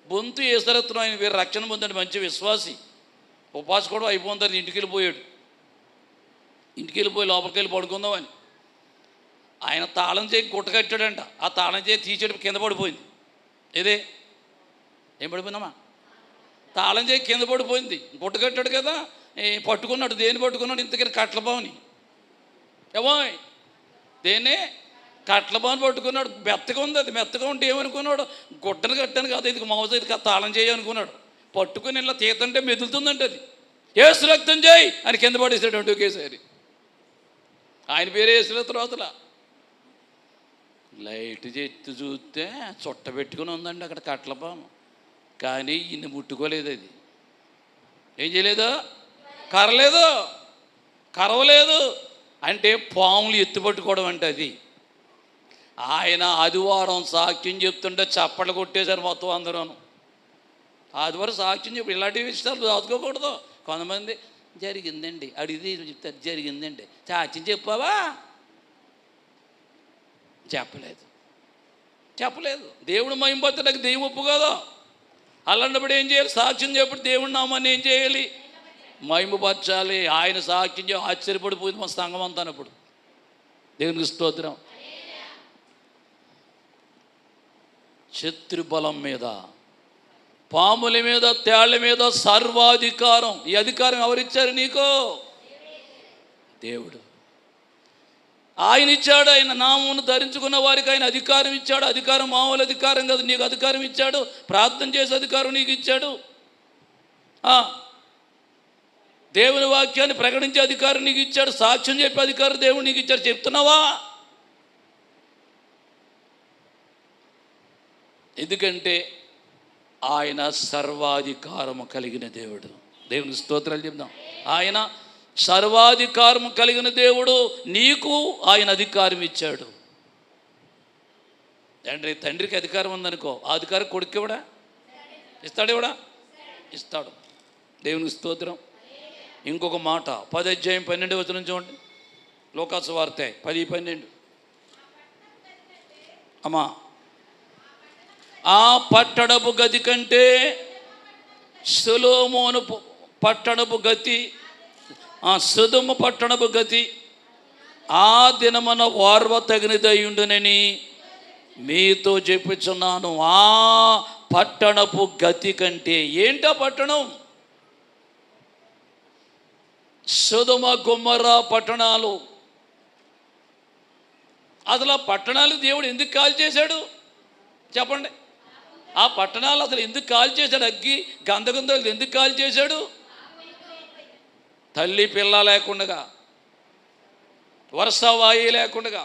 బొంతు ఏసురత్నం. ఆయన వీరు రక్షణ పొందండి, మంచి విశ్వాసి, ఉపాసి కూడా అయిపోతారు. ఇంటికి వెళ్ళిపోయాడు. ఇంటికి వెళ్ళిపోయి లోపలికి వెళ్ళి పడుకుందామని ఆయన తాళం చేయి గుట్ట కట్టాడంట. ఆ తాళం చేయి తీసేటప్పుడు కింద పడిపోయింది. ఏదే ఏం పడిపోయిందమ్మా? తాళం చేయి కింద పడిపోయింది. గుట్ట కట్టాడు కదా, పట్టుకున్నాడు. దేన్ని పట్టుకున్నాడు? ఇంతకని కట్ల బావుని. ఏమో దేన్ని? కట్ల బావుని పట్టుకున్నాడు. మెత్తగా ఉంది. అది మెత్తగా ఉంటే ఏమనుకున్నాడు? గుడ్డను కట్టాను కదా, ఇది మౌజ, ఇది తాళం చేయి అనుకున్నాడు. పట్టుకుని ఇలా తీతంటే మెదులుతుందంటే అది యేసు రక్తం చేయి అని కింద పడేసాడు ఒకేసారి. ఆయన పేరు యేసు తర్వాతలా లైట్ చెట్టు చూస్తే చుట్ట పెట్టుకుని ఉందండి అక్కడ కట్లపాము. కానీ ఇన్ని ముట్టుకోలేదు. అది ఏం చేయలేదు? కరలేదు, కరవలేదు. అంటే పాములు ఎత్తుపట్టుకోవడం అంటే అది. ఆయన ఆదివారం సాక్ష్యం చెప్తుంటే చప్పట్లు కొట్టేశారు మొత్తం అందరూ. ఆదివారం సాక్ష్యం చెప్పి ఇలాంటి విషయాలు దాచుకోకూడదు. కొంతమంది జరిగిందండి అడిగితే చెప్తారు, జరిగిందండి. సాక్ష్యం చెప్పావా? చెప్పలేదు. దేవుడు మహింపొత్తడానికి దెయ్యం ఒప్పు కదా. అలాంటప్పుడు ఏం చేయాలి? సాక్ష్యం చెప్పి దేవుడి నామాన్ని ఏం చేయాలి? మహిమపరచాలి. ఆయన సాక్ష్యం ఆశ్చర్యపడిపోయింది మా సంఘం అంతా. అప్పుడు దేవునికి స్తోత్రం. శత్రుబలం మీద, పాముల మీద, తేళ్ల మీద సర్వాధికారం. ఈ అధికారం ఎవరిచ్చారు నీకు? దేవుడు. ఆయన ఇచ్చాడు. ఆయన నామమును ధరించుకున్న వారికి ఆయన అధికారం ఇచ్చాడు. అధికారం మామూలు అధికారం కాదు. నీకు అధికారం ఇచ్చాడు. ప్రార్థన చేసే అధికారం నీకు ఇచ్చాడు. దేవుని వాక్యాన్ని ప్రకటించే అధికారం నీకు ఇచ్చాడు. సాక్ష్యం చెప్పే అధికారం దేవుడు నీకు ఇచ్చాడు. చెప్తున్నావా? ఎందుకంటే ఆయన సర్వాధికారము కలిగిన దేవుడు. దేవునికి స్తోత్రాలు చెప్దాం. ఆయన సర్వాధికారము కలిగిన దేవుడు. నీకు ఆయన అధికారం ఇచ్చాడు. తండ్రికి అధికారం ఉందనుకో, ఆ అధికారం కొడుకు ఇవ్వడా? ఇస్తాడు, ఇవ్వడా? ఇస్తాడు. దేవునికి స్తోత్రం. ఇంకొక మాట 10:12 చూడండి. లోకాసు వార్త 10:12. అమ్మా, ఆ పట్టణపు గతి కంటే సొలొమోను పట్టణపు గతి, సొదొమ పట్టణపు గతి ఆ దినమున వార్వ తగినదయ్యుండునని మీతో చెప్పుచున్నాను. ఆ పట్టణపు గతి కంటే. ఏంటా పట్టణం? సొదొమ గొమొర్రా పట్టణాలు. అసలు ఆ పట్టణాలు దేవుడు ఎందుకు కాల్ చేశాడు చెప్పండి? ఆ పట్టణాలు అసలు ఎందుకు కాల్ చేశాడు? అగ్గి గంధకంతో ఎందుకు కాల్ చేశాడు? తల్లి పిల్ల లేకుండా, వర్షవాయి లేకుండా,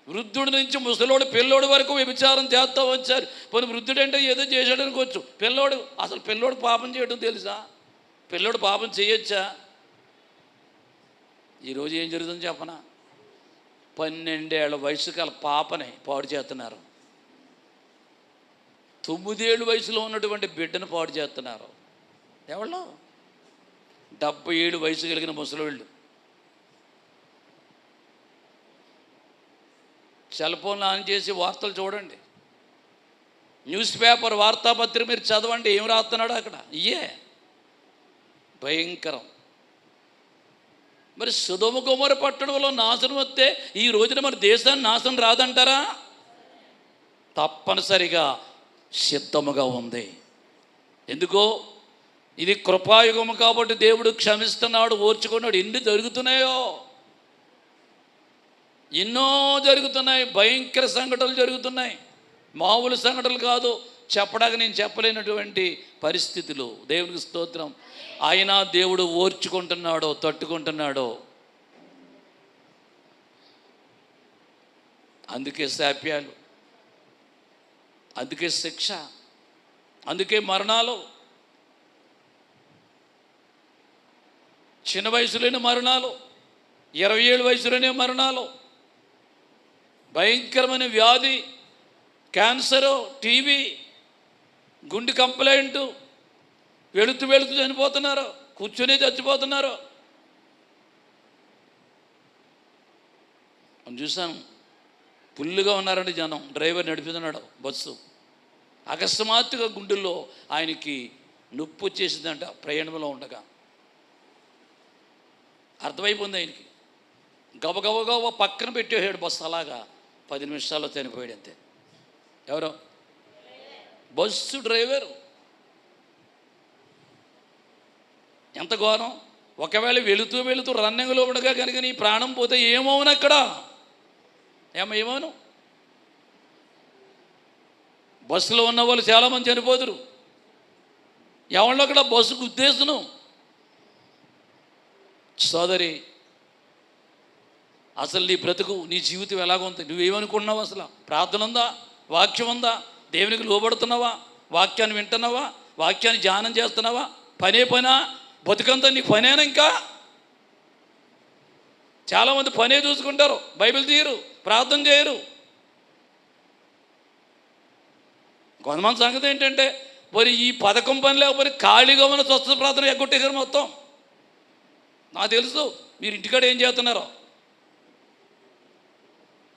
వృద్ధుడి నుంచి ముసలోడు పిల్లోడు వరకు వ్యభిచారం చేస్తూ వచ్చారు. పోనీ వృద్ధుడు అంటే ఏదో చేశాడు అనుకోవచ్చు. పిల్లోడు, అసలు పిల్లోడు పాపం చేయడం తెలుసా? పిల్లోడు పాపం చేయొచ్చా? ఈరోజు ఏం జరుగుతుందో చెప్పనా? 12 ఏళ్ల వయసు గల పాపని పాడు చేస్తున్నారు. 9 ఏళ్ళ వయసులో ఉన్నటువంటి బిడ్డను పాడు చేస్తున్నారు. ఎవరు? 70 ఏళ్ళు వయసు కలిగిన ముసలిళ్ళు. సెల్ ఫోన్లు ఆన్ చేసి వార్తలు చూడండి. న్యూస్ పేపర్ వార్తాపత్రిక మీరు చదవండి, ఏం రాస్తున్నాడు అక్కడ. ఇయే భయంకరం. మరి సొదొమ గొమొర్రా పట్టణంలో నాశనం వస్తే ఈ రోజున మన దేశాన్ని నాశనం రాదంటారా? తప్పనిసరిగా సిద్ధముగా ఉంది. ఎందుకో ఇది కృపాయుగము కాబట్టి దేవుడు క్షమిస్తున్నాడు, ఓర్చుకున్నాడు. ఎన్ని జరుగుతున్నాయో, ఎన్నో జరుగుతున్నాయి. భయంకర సంఘటనలు జరుగుతున్నాయి, మామూలు సంఘటనలు కాదు. చెప్పడానికి నేను చెప్పలేనటువంటి పరిస్థితులు. దేవునికి స్తోత్రం. అయినా దేవుడు ఓర్చుకుంటున్నాడో, తట్టుకుంటున్నాడో. అందుకే శాప్యాలు, అందుకే శిక్ష, అందుకే మరణాలు. చిన్న వయసులోనే మరణాలు, 27 వయసులోనే మరణాలు. భయంకరమైన వ్యాధి, క్యాన్సరు, టీబీ, గుండె కంప్లైంటు, వెళుతూ చనిపోతున్నారు, కూర్చొని చచ్చిపోతున్నారు. చూసాను, ఫుల్లుగా ఉన్నారండి జనం. డ్రైవర్ నడిపిస్తున్నాడు బస్సు. అకస్మాత్తుగా గుండెల్లో ఆయనకి నొప్పి వచ్చేసిందంట ప్రయాణంలో ఉండగా. అర్థమైపోయింది ఆయనకి. గబగబగా పక్కన పెట్టేసాడు బస్సు. అలాగా 10 నిమిషాల్లో చనిపోయాడు అంతే. ఎవరో బస్సు డ్రైవరు. ఎంత ఘోరం. ఒకవేళ వెళుతూ రన్నింగ్లో ఉండగా కనుక నీ ప్రాణం పోతే ఏమవును అక్కడ? ఏమవును? బస్సులో ఉన్న వాళ్ళు చాలామంది చనిపోతురు. ఎవరిలో అక్కడ బస్సుకు ఉద్దేశం. సోదరి, అసలు నీ బ్రతుకు, నీ జీవితం ఎలాగుంది? నువ్వేమనుకుంటున్నావు? అసలు ప్రార్థన ఉందా? వాక్యం ఉందా? దేవునికి లోబడుతున్నావా? వాక్యాన్ని వింటున్నావా? వాక్యాన్ని ధ్యానం చేస్తున్నావా? పనా? బతుకంతా నీకు పనేనా? ఇంకా చాలామంది పనే చూసుకుంటారు, బైబిల్ తీయరు, ప్రార్థన చేయరు. కొంతమంది సంగతి ఏంటంటే మరి ఈ పథకం పని లేకపోతే ఖాళీగా ఉన్న స్వస్థత ప్రార్థన ఎగ్గొట్టేసారు మొత్తం. నాకు తెలుసు మీరు ఇంటికాడ ఏం చేస్తున్నారో.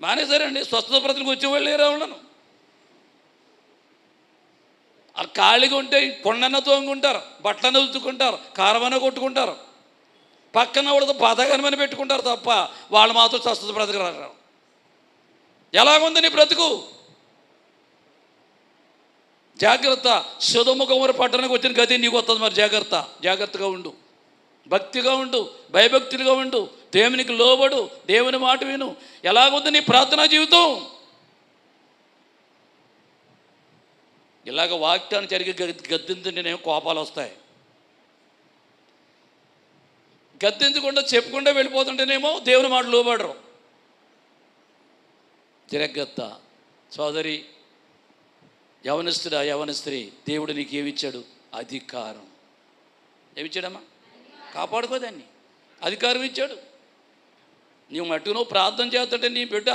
మానేశారండి, స్వస్థత ప్రార్థనకు వచ్చేవాళ్ళు లేరా? ఉన్నాను వాళ్ళు ఖాళీగా ఉంటే కొండన్న తోముకుంటారు, బట్టలన్న ఉతుక్కుంటారు, కారమన్న కొట్టుకుంటారు, పక్కన వాళ్ళతో పథకమని పెట్టుకుంటారు తప్ప వాళ్ళు మాత్రం స్వస్థత బ్రతకరారు. ఎలాగుంది నీ బ్రతుకు? జాగ్రత్త. సొదొమ గొమొర్రా పట్టణానికి వచ్చిన గతి నీకు వస్తుంది. మరి జాగ్రత్తగా ఉండు, భక్తిగా ఉండు, భయభక్తులుగా ఉండు, దేవునికి లోబడు, దేవుని మాట విను. ఎలాగుంది నీ ప్రార్థనా జీవితం? ఇలాగ వాక్యాన్ని జరిగి గద్దించుంటేనేమో కోపాలు వస్తాయి. గద్దించకుండా చెప్పుకుండా వెళ్ళిపోతుంటేనేమో దేవుని మాట లోబడరు. జాగ్రత్త సోదరి, యవనస్తుడా, యవనస్త్రీ, దేవుడు నీకు ఏమిచ్చాడు? అధికారం. ఏమిచ్చాడమ్మా? కాపాడుకోదాన్ని. అధికారం ఇచ్చాడు. నువ్వు మట్టుకు నువ్వు ప్రార్థన చేస్తుంటే నీ బిడ్డ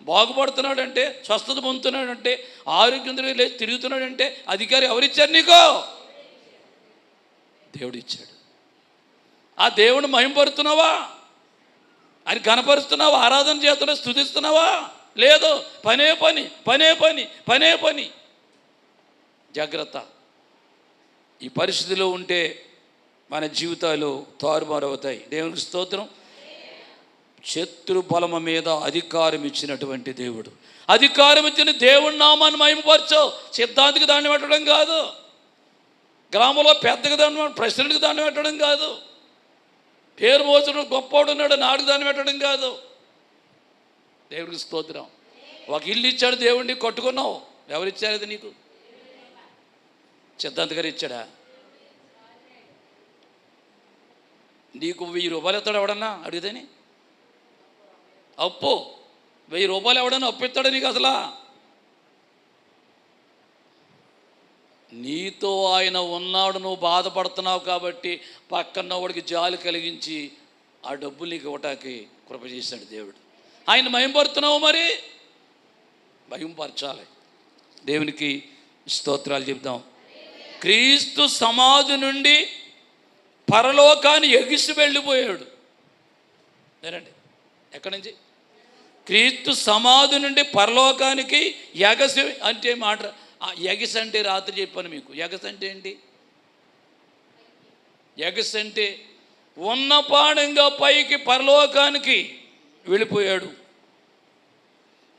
బాగుపడుతున్నాడంటే, స్వస్థత పొందుతున్నాడంటే, ఆరోగ్యం లేచి తిరుగుతున్నాడంటే అధికారం ఎవరిచ్చారు నీకో? దేవుడు ఇచ్చాడు. ఆ దేవుడు మహిమపరుస్తున్నావా? ఆయన కనపరుస్తున్నావా? ఆరాధన చేస్తున్నావా? స్తుతిస్తున్నావా? లేదు. పనే పని. జాగ్రత్త. ఈ పరిస్థితిలో ఉంటే మన జీవితాలు తారుమారవుతాయి. దేవునికి స్తోత్రం. శత్రు బలము మీద అధికారం ఇచ్చినటువంటి దేవుడు. అధికారం ఇచ్చిన దేవుడి నామాన్ని మహిమపరచవు. సిద్ధాంతికి దాన్ని పెట్టడం కాదు, గ్రామంలో పెద్దకి దాన్ని, ప్రెసిడెంట్కి దాన్ని పెట్టడం కాదు, పేరు మోసడు గొప్పవాడు ఉన్నాడు నాడుకు దాన్ని పెట్టడం కాదు. దేవుడికి స్తోత్రం. ఒక ఇల్లు ఇచ్చాడు దేవుడిని, కట్టుకున్నావు. ఎవరిచ్చారు అది నీకు? సిద్ధాంత్ గారు ఇచ్చాడా? నీకు 1000 రూపాయలు ఇస్తాడు ఎవడన్నా అడిగితేనే? అప్పు 1000 రూపాయలు ఎవడన్నా అప్పు ఇస్తాడు నీకు? అసలు నీతో ఆయన ఉన్నాడు, నువ్వు బాధపడుతున్నావు కాబట్టి పక్కన వాడికి జాలి కలిగించి ఆ డబ్బులు నీకు ఇవ్వటానికి కృప చేశాడు దేవుడు. ఆయన మహిమపడుతున్నావు, మరి మహిమపరచాలి. దేవునికి స్తోత్రాలు చెప్దాం. క్రీస్తు సమాధి నుండి పరలోకాన్ని ఎగిసి వెళ్ళిపోయాడు. లేరండి, ఎక్కడి నుంచి? క్రీస్తు సమాధి నుండి పరలోకానికి ఎగసి అంటే మాట ఎగస్ అంటే రాత్రి చెప్పాను మీకు. ఎగస్ అంటే ఏంటి? ఎగస్ అంటే ఉన్నపాడంగా పైకి పరలోకానికి వెళ్ళిపోయాడు.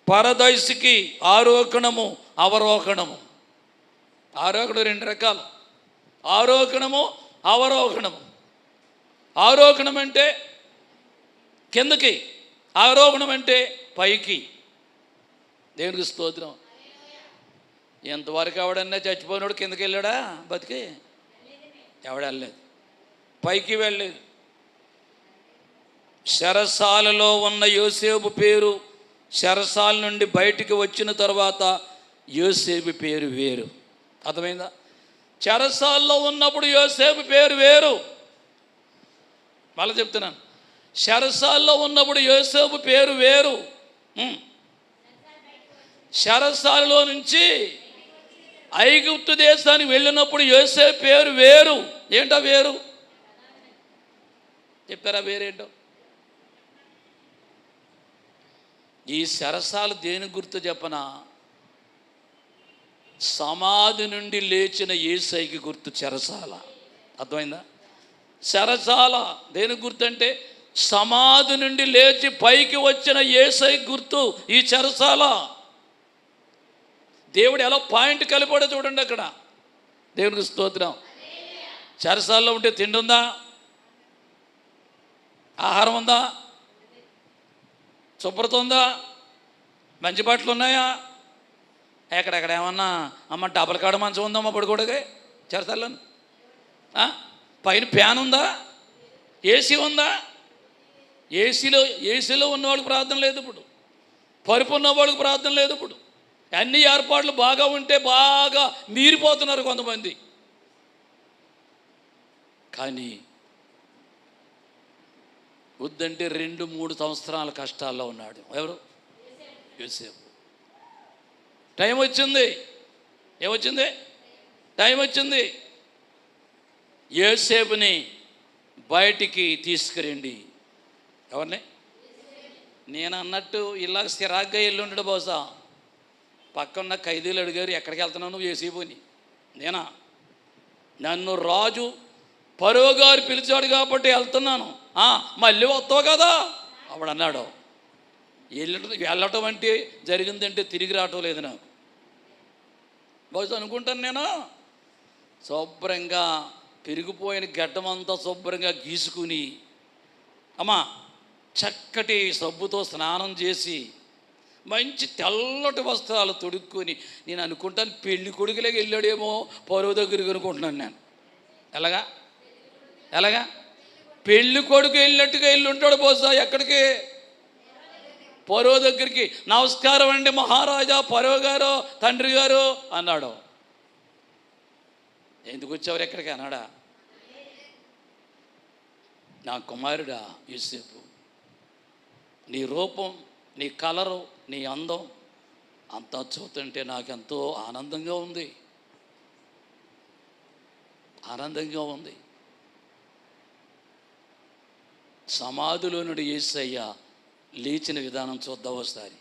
పరదైసుకి ఆరోహణము, అవరోహణము. ఆరోహణం 2 రకాలు, ఆరోహణము, అవరోహణము. ఆరోహణం అంటే కిందకి, ఆరోహణం అంటే పైకి. దేవునికి స్తోత్రం. ఎంతవరకు ఎవడన్నా చచ్చిపోయినాడు కిందకి వెళ్ళాడా? బతికి ఎవడెళ్ళలేదు, పైకి వెళ్ళలేదు. చెరసాలలో ఉన్న యోసేపు పేరు, చెరసాల నుండి బయటికి వచ్చిన తర్వాత యోసేపు పేరు వేరు. అర్థమైందా? చెరసాల్లో ఉన్నప్పుడు యోసేపు పేరు వేరు. మళ్ళీ చెప్తున్నాను, చెరసాల్లో ఉన్నప్పుడు యోసేపు పేరు వేరు. చెరసాలలో నుంచి ఐగుప్తు దేశానికి వెళ్ళినప్పుడు యోసేపు పేరు వేరు. ఏంటో వేరు చెప్పారా? వేరేంటో. ఈ చెరసాలు దేని గుర్తు చెప్పనా? సమాధి నుండి లేచిన యేసయ్యకి గుర్తు చెరసాల. అర్థమైందా? చెరసాల దేని గుర్తు అంటే సమాధి నుండి లేచి పైకి వచ్చిన యేసయ్య గుర్తు ఈ చెరసాల. దేవుడు ఎలా పాయింట్ కలిపాడో చూడండి అక్కడ. దేవునికి స్తోత్రం. చెరసాల్లో ఉంటే తిండి ఉందా? ఆహారం ఉందా? శుభ్రత ఉందా? మంచి బట్టలు ఉన్నాయా? ఎక్కడెక్కడ ఏమన్నా అమ్మ డబల్ కాడ మంచం ఉందమ్మా పడుకోడగా చెరసాల్లో? పైన ఫ్యాన్ ఉందా? ఏసీ ఉందా? ఏసీలో ఉన్నవాడికి ప్రార్థన లేదు ఇప్పుడు, పరుపు ఉన్నవాడికి ప్రార్థన లేదు ఇప్పుడు. అన్ని ఏర్పాట్లు బాగా ఉంటే బాగా మీరిపోతున్నారు కొంతమంది. కానీ వద్దంటే 2-3 సంవత్సరాల కష్టాల్లో ఉన్నాడు. ఎవరు? యోసేపు. టైం వచ్చింది. ఏమొచ్చింది? టైం వచ్చింది. యోసేపుని బయటికి తీసుకురండి. ఎవరిని? నేను అన్నట్టు ఇలా సిరాగ్గా వెళ్ళి ఉండడు. బహుశా పక్కన్న ఖైదీలు అడిగారు, ఎక్కడికి వెళ్తున్నావు నువ్వు యోసేపుని? నేనా? నన్ను రాజు ఫరో గారు పిలిచాడు కాబట్టి వెళ్తున్నాను. మళ్ళీ వస్తావు కదా అప్పుడు అన్నాడు. వెళ్ళటం అంటే జరిగిందంటే తిరిగి రావటం లేదు నాకు. బహుశా అనుకుంటాను నేను, శుభ్రంగా పెరిగిపోయిన గడ్డమంతా శుభ్రంగా గీసుకుని అమ్మా చక్కటి సబ్బుతో స్నానం చేసి మంచి తెల్లటి వస్త్రాలు తొడుక్కొని నేను అనుకుంటాను పెళ్లి కొడుకులేకి వెళ్ళాడేమో పరువు దగ్గరికి అనుకుంటున్నాను నేను. ఎలాగా పెళ్లి కొడుకు వెళ్ళినట్టుగా వెళ్ళి ఉంటాడు బహుశా. ఎక్కడికి? పరువు దగ్గరికి. నమస్కారం అండి మహారాజా, పరువు గారు, తండ్రి గారు అన్నాడు. ఎందుకు వచ్చేవారు ఎక్కడికి అన్నాడా? నా కుమారుడా యోసేపు, నీ రూపం, నీ కలరు, నీ అందం అంతా చూస్తుంటే నాకెంతో ఆనందంగా ఉంది. సమాధిలో నుండి యేసయ్య లేచిన విధానం చూద్దాం ఒకసారి.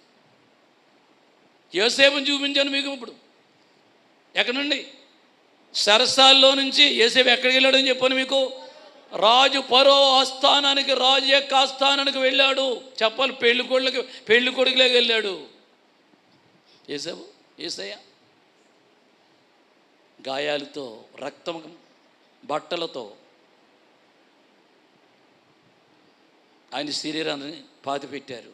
యోసేపుని చూపించాను మీకు ఇప్పుడు. ఎక్కడి నుండి? చెరసాల్లో నుంచి యోసేపు ఎక్కడికి వెళ్ళాడని చెప్పాను మీకు. రాజు ఫరో ఆస్థానానికి, రాజు యొక్క ఆస్థానానికి వెళ్ళాడు. చెప్పాలి, పెళ్లి కొడుకులేకి వెళ్ళాడు యేసయ్య. గాయాలతో, రక్తం బట్టలతో ఆయన శరీరాన్ని పాతిపెట్టారు.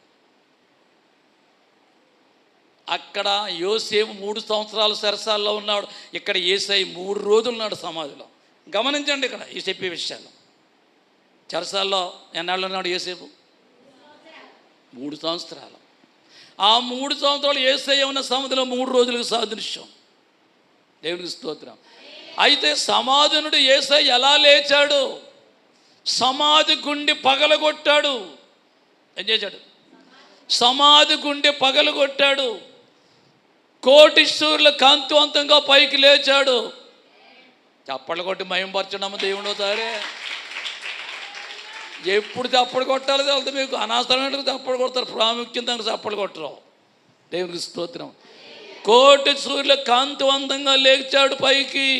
అక్కడ యోసేపు 3 సంవత్సరాలు చెరసాల్లో ఉన్నాడు. ఇక్కడ యేసయ్య 3 రోజులు ఉన్నాడు సమాధిలో. గమనించండి ఇక్కడ ఈ చెప్పే విషయాలు. చెరసాల్లో ఎన్నాళ్ళు ఉన్నాడు యోసేపు? 3 సంవత్సరాలు. ఆ 3 సంవత్సరాలు యేసయ్య ఉన్న సమాధిలో 3 రోజులకు సాదృశ్యం. దేవునికి స్తోత్రం. అయితే సమాధి నుండి యేసయ్య ఎలా లేచాడు? సమాధి గుండి పగలగొట్టాడు. ఏం చేశాడు? సమాధి గుండి పగలగొట్టాడు. కోటీశ్వరుల కాంతివంతంగా పైకి లేచాడు. చప్పట్లు కొట్టి మయంపరచడమ్మ దేవుడు సరే. ఎప్పుడు చప్పట్లు కొట్టాలి తెలుసు మీకు. అనవసరమైన చప్పట్లు కొడతారు, ప్రాముఖ్యంగా చప్పట్లు కొట్టరు. దేవునికి స్తోత్రం. కోటి సూర్యుల కాంతివంతంగా లేచాడు పైకి.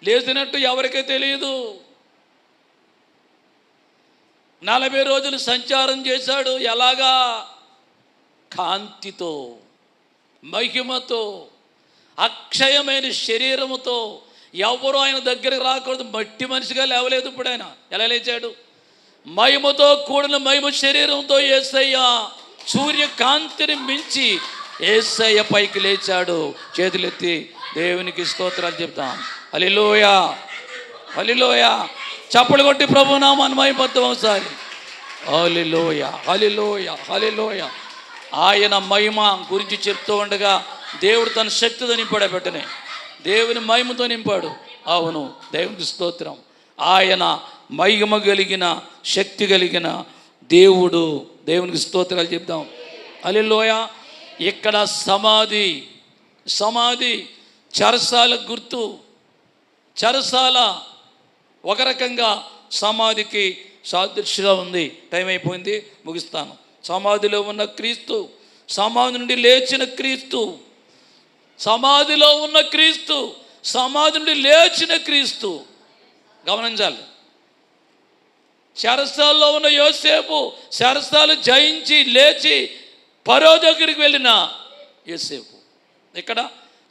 లేచినట్టు ఎవరికీ తెలియదు. 40 రోజులు సంచారం చేశాడు. ఎలాగా? కాంతితో, మహిమతో, అక్షయమైన శరీరముతో. ఎవరు ఆయన దగ్గరికి రాకూడదు. మట్టి మనిషిగా లేవలేదు. ఇప్పుడు ఆయన ఎలా లేచాడు? మహిమతో కూడిన మహిమ శరీరంతో యేసయ్య సూర్యకాంతిని మించి యేసయ్య పైకి లేచాడు. చేతులెత్తి దేవునికి స్తోత్రాలు చెప్తాం. హల్లెలూయా, హల్లెలూయా. చప్పలు కొట్టి ప్రభు నామాన్ని మహిమపడతాం ఒకసారి. హల్లెలూయా, హల్లెలూయా, హల్లెలూయా. ఆయన మహిమ గురించి చెప్తూ ఉండగా దేవుడు తన శక్తితో నింపాడు. పెట్టనే దేవుని మహిమతో నింపాడు. అవును, దేవునికి స్తోత్రం. ఆయన మహిమ కలిగిన, శక్తి కలిగిన దేవుడు. దేవునికి స్తోత్రాలు చెప్తాం. హల్లెలూయా. ఇక్కడ సమాధి, సమాధి చెరసాల గుర్తు. చెరసాల ఒక రకంగా సమాధికి సాదృశ్యంగా ఉంది. టైం అయిపోయింది, ముగిస్తాను. సమాధిలో ఉన్న క్రీస్తు, సమాధి నుండి లేచిన క్రీస్తు, సమాధిలో ఉన్న క్రీస్తు, సమాధి నుండి లేచిన క్రీస్తు. గమనించాలి. చెరసాల్లో ఉన్న యోసేపు చెరసాలు జయించి లేచి ఫరో దగ్గరికి వెళ్ళిన యోసేపు. ఇక్కడ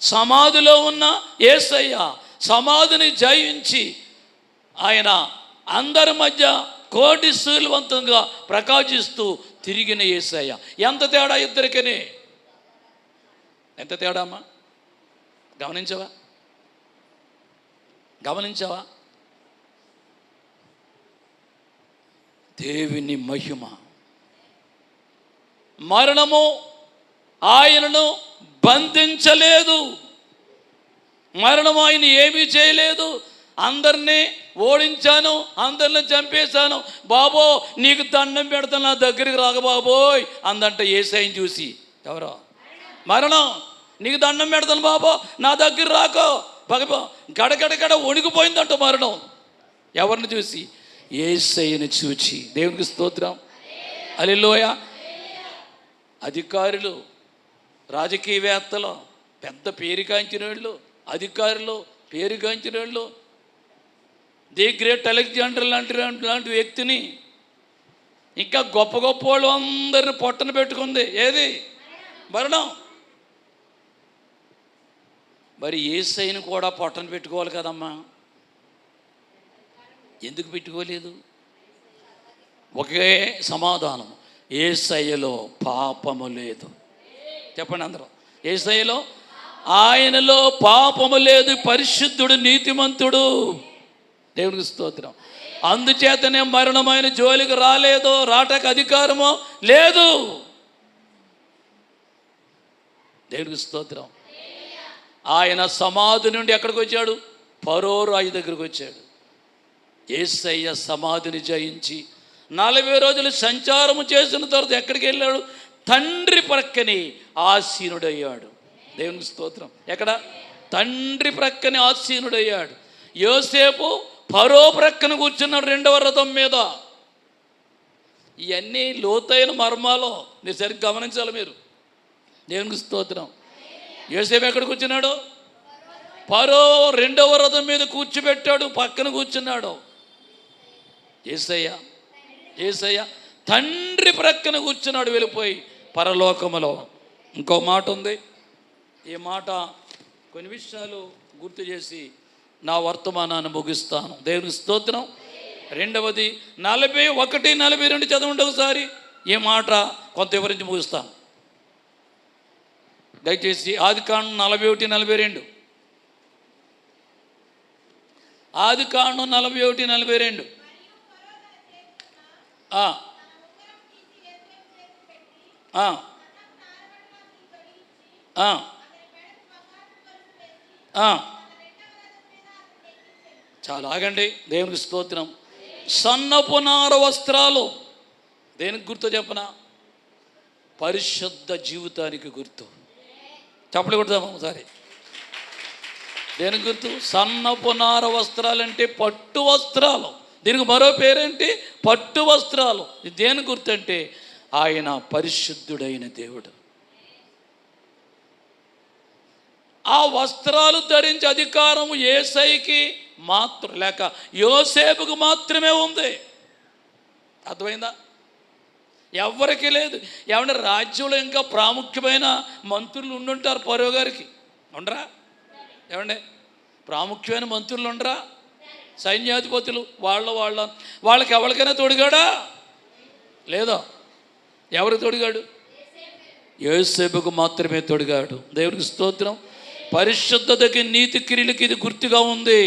సమాధిలో ఉన్న యేసయ్య సమాధిని జయించి ఆయన అందరి మధ్య కోటి సూర్యవంతంగా ప్రకాశిస్తూ తిరిగిన యేసయ్య. ఎంత తేడా ఇద్దరికనే! ఎంత తేడా అమ్మా! గమనించవా? గమనించవా? దేవుని మహిమ. మరణము ఆయనను బంధించలేదు. మరణం ఆయన ఏమీ చేయలేదు. అందరినీ ఓడించాను, అందరిని చంపేశాను, బాబో నీకు దండం పెడతాను, నా దగ్గరికి రాక బాబోయ్ అందంట యేసయ్యని చూసి. ఎవరో మరణం, నీకు దండం పెడతాను బాబో, నా దగ్గర రాకో. గడగడగడ వణికిపోయిందంట మరణం. ఎవరిని చూసి? యేసయ్యని చూచి. దేవునికి స్తోత్రం. హల్లెలూయా. అధికారులు, రాజకీయవేత్తలు, పెద్ద పేరుగాంచిన వాళ్ళు, అధికారులు, పేరుగాంచిన వాళ్ళు, ది గ్రేట్ అలెగ్జాండర్ లాంటి వ్యక్తిని, ఇంకా గొప్ప గొప్ప వాళ్ళు అందరిని పొట్టన పెట్టుకుంది. ఏది? మరణం. మరి యేసయ్యను కూడా పొట్టన పెట్టుకోవాలి కదమ్మా. ఎందుకు పెట్టుకోలేదు? ఒకే సమాధానం, యేసయ్యలో పాపము లేదు. చెప్పండి అందరూ. యేసయ్యలో, ఆయనలో పాపము లేదు, పరిశుద్ధుడు, నీతిమంతుడు. దేవునికి స్తోత్రం. అందుచేతనే మరణమైన జోలికి రాలేదు, రాటకు అధికారమో లేదు. దేవునికి స్తోత్రం. ఆయన సమాధి నుండి ఎక్కడికి వచ్చాడు? ఫరో రాజు దగ్గరికి వచ్చాడు. యేసయ్య సమాధిని జయించి 40 రోజులు సంచారము చేసిన తర్వాత ఎక్కడికి వెళ్ళాడు? తండ్రి ప్రక్కని ఆసీనుడయ్యాడు. దేవునికి స్తోత్రం. ఎక్కడ? తండ్రి ప్రక్కని ఆసీనుడయ్యాడు. యోసేపు ఫరో ప్రక్కన కూర్చున్నాడు 2వ రథం మీద. ఇవన్నీ లోతైన మర్మాలు, మీరు సరిగ్గా గమనించాలి మీరు. దేవునికి స్తోత్రం. యోసేపు ఎక్కడ కూర్చున్నాడు? ఫరో 2వ రథం మీద కూర్చోబెట్టాడు, పక్కన కూర్చున్నాడు. యేసయ్య తండ్రి ప్రక్కన కూర్చున్నాడు వెళ్ళిపోయి పరలోకములో. ఇంకో మాట ఉంది. ఈ మాట కొన్ని విషయాలు గుర్తు చేసి నా వర్తమానాన్ని ముగిస్తాను. దేవుని స్తోత్రం. 2వది 41, 42 చదవండి ఒకసారి. ఈ మాట కొంత వివరించి ముగిస్తాను దయచేసి. ఆదికాండం 41, 42. ఆదికాండం 41, 42. చాలా ఆగండి. దేవునికి స్తోత్రం. సన్నపు నార వస్త్రాలు దేనికి గుర్తు చెప్పనా? పరిశుద్ధ జీవితానికి గుర్తు. చెప్పలు కొడతాము ఒకసారి. దేనికి గుర్తు? సన్నపు నార వస్త్రాలంటే పట్టు వస్త్రాలు. దీనికి మరో పేరేంటి? పట్టు వస్త్రాలు. ఇది దేని గుర్తు అంటే ఆయన పరిశుద్ధుడైన దేవుడు. ఆ వస్త్రాలు ధరించే అధికారం యేసయ్యకి మాత్రం లేక యోసేపుకు మాత్రమే ఉంది. అర్థమైందా? ఎవరికి లేదు. ఏమంటే రాజ్యంలో ఇంకా ప్రాముఖ్యమైన మంత్రులు ఉండుంటారు. ఫరో గారికి ఉండరా? ఏమండి ప్రాముఖ్యమైన మంత్రులు ఉండరా? సైన్యాధిపతులు వాళ్ళకి ఎవరికైనా తొడిగాడా? లేదా? ఎవరు తొడిగాడు? యోసేపుకు మాత్రమే తొడిగాడు. దేవునికి స్తోత్రం. పరిశుద్ధతకి నీతి క్రియలకి ఇది గుర్తుగా ఉంది.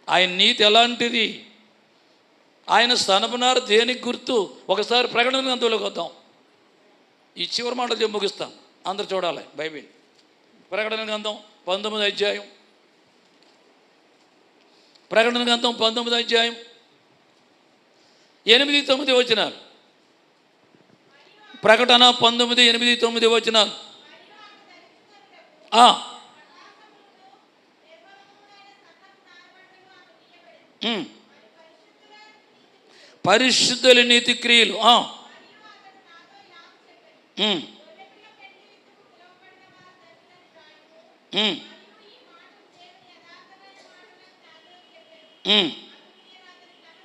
ఆయన నీతి ఎలాంటిది, ఆయన స్తనపునారు దేనికి గుర్తు? ఒకసారి ప్రకటన గ్రంథంలోకి వద్దాం. ఈ చివరి మాటలు చెప్పి ముగిస్తాం. అందరు చూడాలి బైబిల్. ప్రకటన గ్రంథం 19వ అధ్యాయం. ప్రకటన గ్రంథం 19వ అధ్యాయం 8-9 వచనాలు. ప్రకటన 19:8-9 వచనాలు. పరిశుద్ధుల నీతి క్రియలు.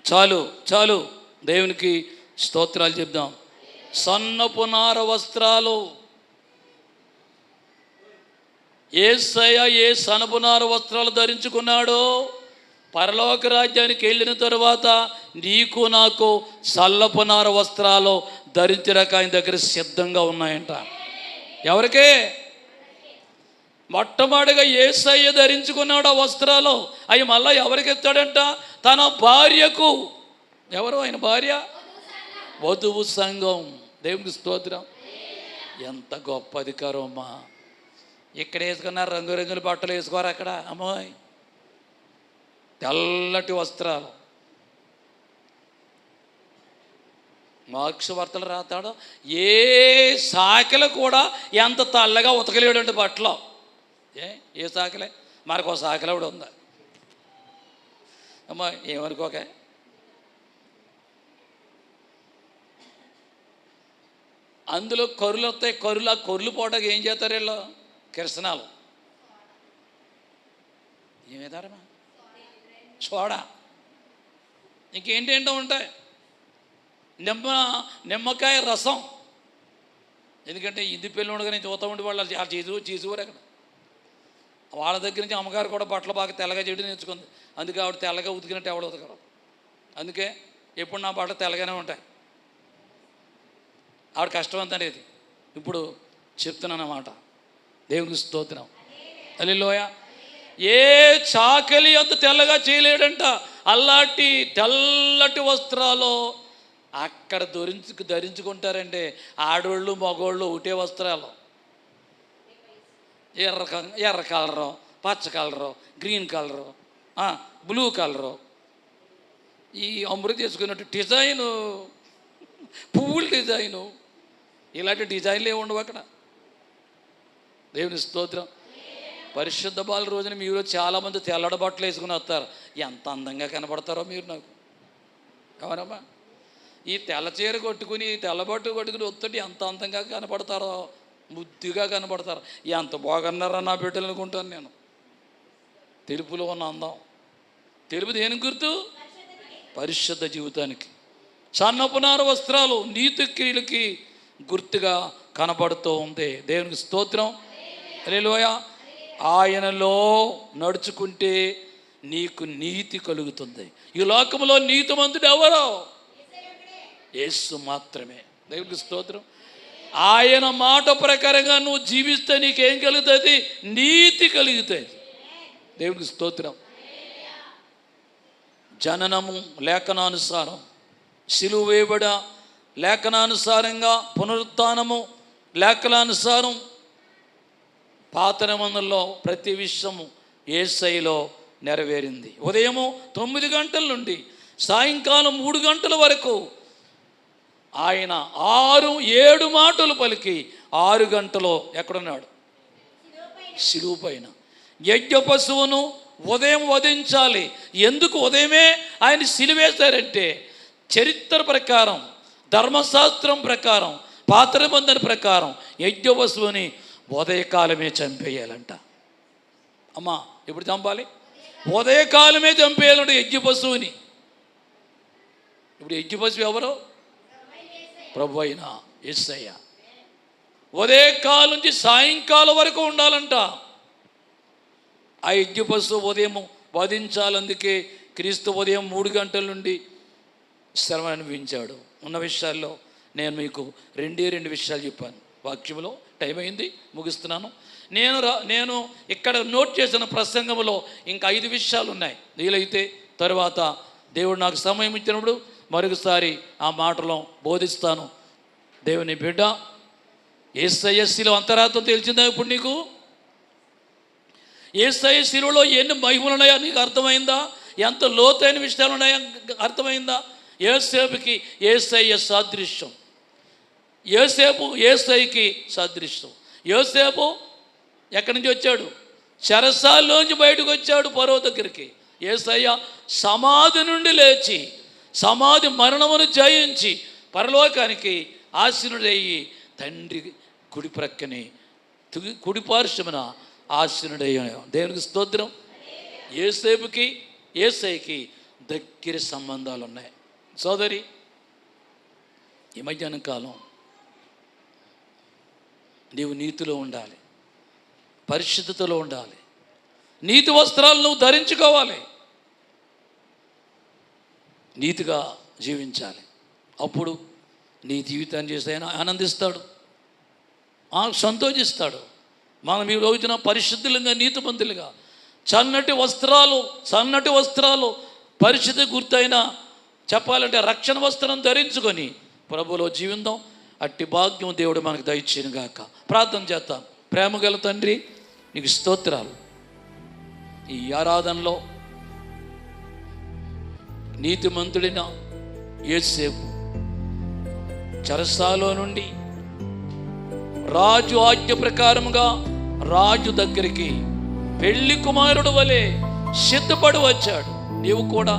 చాలు చాలు, దేవునికి స్తోత్రాలు చెప్దాం. సన్నపు నార వస్త్రాలు. యేసయ్య ఏ సన్నపు నార వస్త్రాలు ధరించుకున్నాడో పరలోక రాజ్యానికి వెళ్ళిన తరువాత నీకు నాకు సల్లపు నార వస్త్రాలు ధరించడానికి ఆయన దగ్గర సిద్ధంగా ఉన్నాయంట. ఎవరికే? మొట్టమొదటిగా యేసయ్య ధరించుకున్నాడు ఆ వస్త్రాలు. అవి మళ్ళీ ఎవరికి ఎత్తాడంట? తన భార్యకు. ఎవరు ఆయన భార్య? వధువు సంఘం. దేవునికి స్తోత్రం. ఎంత గొప్ప అధికారం అమ్మా. ఇక్కడ వేసుకున్నారు రంగురంగుల బట్టలు వేసుకోరు అక్కడ. అమ్మాయి తెల్లటి వస్త్రాలు. మార్క్స్ వార్తలు రాతాడు, ఏ శాఖలు కూడా ఎంత తెల్లగా ఉతకలేడు అంటే బట్టలు. ఏ శాఖలే? మరొక శాఖలో కూడా ఉందా అమ్మా? ఏమనుకోక. అందులో కరులు వస్తాయి. ఆ కరులు పోవడానికి ఏం చేస్తారు వీళ్ళు? కిరసనాలు. ఏమేతారమ్మా? సోడా. ఇంకేంటేంటో ఉంటాయి. నిమ్మకాయ రసం. ఎందుకంటే ఇది పెళ్ళి నేను చూస్తూ ఉండి వాళ్ళు చేసేవారు అక్కడ. వాళ్ళ దగ్గర నుంచి అమ్మగారు కూడా బట్టలు బాగా తెల్లగా చేయడం నేర్చుకుంది. అందుకే ఆవిడ తెల్లగా ఉతికినట్టు ఎవడ ఉతకరు. అందుకే ఎప్పుడు నా బట్టలు తెల్లగానే ఉంటాయి. ఆవిడ కష్టం అంత అనేది ఇప్పుడు చెప్తున్నాను అన్నమాట. దేవునికి స్తోత్రం. హల్లెలూయా. ఏ చాకలి అంత తెల్లగా చేయలేడంట. అలాంటి తెల్లటి వస్త్రాలు అక్కడ ధరించుకుంటారంటే ఆడోళ్ళు మగోళ్ళు ఒకటే వస్త్రాలు. ఎర్ర కలరు, పచ్చ colour, green colour, blue colour. ఈ అమృత చేసుకున్నట్టు డిజైను, పువ్వుల డిజైను, ఇలాంటి డిజైన్లు ఏమి ఉండవు అక్కడ. దేవుని స్తోత్రం. పరిశుద్ధ బాల రోజున మీరు చాలామంది తెల్లడ బట్టలు వేసుకుని వస్తారు. ఎంత అందంగా కనపడతారో మీరు నాకు. అవునమ్మా? ఈ తెల్ల చీర కొట్టుకుని తెల్లబట్టు కొట్టుకుని వస్తుంటే ఎంత అందంగా కనపడతారో, ముద్దుగా కనపడతారు. ఎంత బాగున్నారా నా బిడ్డలు అనుకుంటాను నేను. తెలుపులో ఉన్న అందం. తెలుపు దేనికి గుర్తు? పరిశుద్ధ జీవితానికి. సన్నపునార వస్త్రాలు నీతి క్రియలకి గుర్తుగా కనపడుతూ ఉంది. దేవునికి స్తోత్రం. హల్లెలూయా. ఆయనలో నడుచుకుంటే నీకు నీతి కలుగుతుంది. ఈ లోకంలో నీతిమంతుడు ఎవరో? యేసు మాత్రమే. దేవునికి స్తోత్రం. ఆయన మాట ప్రకారంగా నువ్వు జీవిస్తే నీకేం కలుగుతుంది? నీతి కలుగుతుంది. దేవునికి స్తోత్రం. జననము లేఖనానుసారం, సిలువ వేయబడ లేఖనానుసారంగా, పునరుత్థానము లేఖనానుసారం, పాత నిబంధనలో ప్రతి విషయము యేసయ్యలో నెరవేరింది. ఉదయము 9 గంటల నుండి సాయంకాలం 3 గంటల వరకు ఆయన 6-7 మాటలు పలికి 6 గంటలో ఎక్కడున్నాడు? శిలువ పైన. యజ్ఞ పశువును ఉదయం వధించాలి. ఎందుకు ఉదయమే ఆయన సిలువేశారంటే చరిత్ర ప్రకారం, ధర్మశాస్త్రం ప్రకారం, పాత నిబంధన ప్రకారం యజ్ఞ పశువుని ఉదయకాలమే చంపేయాలంట. అమ్మా ఎప్పుడు చంపాలి? ఉదయకాలమే చంపేయాలంటే యజ్ఞ పశువుని. ఇప్పుడు యజ్ఞ పశువు ఎవరు? ప్రభు అయిన యేసయ్య. ఉదయకాలం నుంచి సాయంకాలం వరకు ఉండాలంట ఆ యజ్ఞ పశువు. ఉదయం వధించాలి. అందుకే క్రీస్తు ఉదయం 3 గంటల నుండి శ్రమ అనుభవించాడు. ఉన్న విషయాల్లో నేను మీకు 2 విషయాలు చెప్పాను. వాక్యంలో టైం అయింది, ముగిస్తున్నాను. నేను ఇక్కడ నోట్ చేసిన ప్రసంగంలో ఇంకా 5 విషయాలు ఉన్నాయి. వీలైతే తర్వాత దేవుడు నాకు సమయం ఇచ్చినప్పుడు మరొకసారి ఆ మాటలో బోధిస్తాను. దేవుని బిడ్డ, యేసయ్య శిలువ అంతరాత్మ తెలిసిందా ఇప్పుడు నీకు? యేసయ్య శిలువలో ఎన్ని మహిమలు ఉన్నాయో నీకు అర్థమైందా? ఎంత లోతైన విషయాలు ఉన్నాయో అర్థమైందా? యోసేపుకి యేసయ్య సాదృశ్యం, యోసేపు యేసయ్యకి సాదృశ్యం. యోసేపు ఎక్కడి నుంచి వచ్చాడు? చెరసాల్లోంచి బయటకు వచ్చాడు ఫరో దగ్గరికి. యేసయ్య సమాధి నుండి లేచి, సమాధి మరణమును జయించి పరలోకానికి ఆసీనుడయ్యి తండ్రి కుడి ప్రక్కని కుడి పార్శ్వమున ఆసీనుడయ్యాడు. దేవునికి స్తోత్రం. యేసేపుకి యేసయ్యకి దగ్గర సంబంధాలు ఉన్నాయి. సోదరి, ఈ మధ్యాహ్నం కాలం నీవు నీతిలో ఉండాలి, పరిశుద్ధతలో ఉండాలి. నీతి వస్త్రాలు నువ్వు ధరించుకోవాలి, నీతిగా జీవించాలి. అప్పుడు నీ జీవితాన్ని చేసి ఆయన ఆనందిస్తాడు, సంతోషిస్తాడు. మనం ఈ రోజున పరిశుద్ధులుగా, నీతిమంతులుగా సన్నటి వస్త్రాలు పరిశుద్ధ గుర్తైన చెప్పాలంటే రక్షణ వస్త్రం ధరించుకొని ప్రభువులో జీవిద్దాం. అట్టి భాగ్యం దేవుడు మనకు దయచేయను గాక. ప్రార్థన చేద్దాం. ప్రేమగల తండ్రి, నీకు స్తోత్రాలు. ఈ ఆరాధనలో నీతిమంతుడిన యేసేపు చెరసాలో నుండి రాజు ఆజ్ఞ ప్రకారముగా రాజు దగ్గరికి పెళ్లి కుమారుడు వలె సిద్ధపడి వచ్చాడు. నీవు కూడా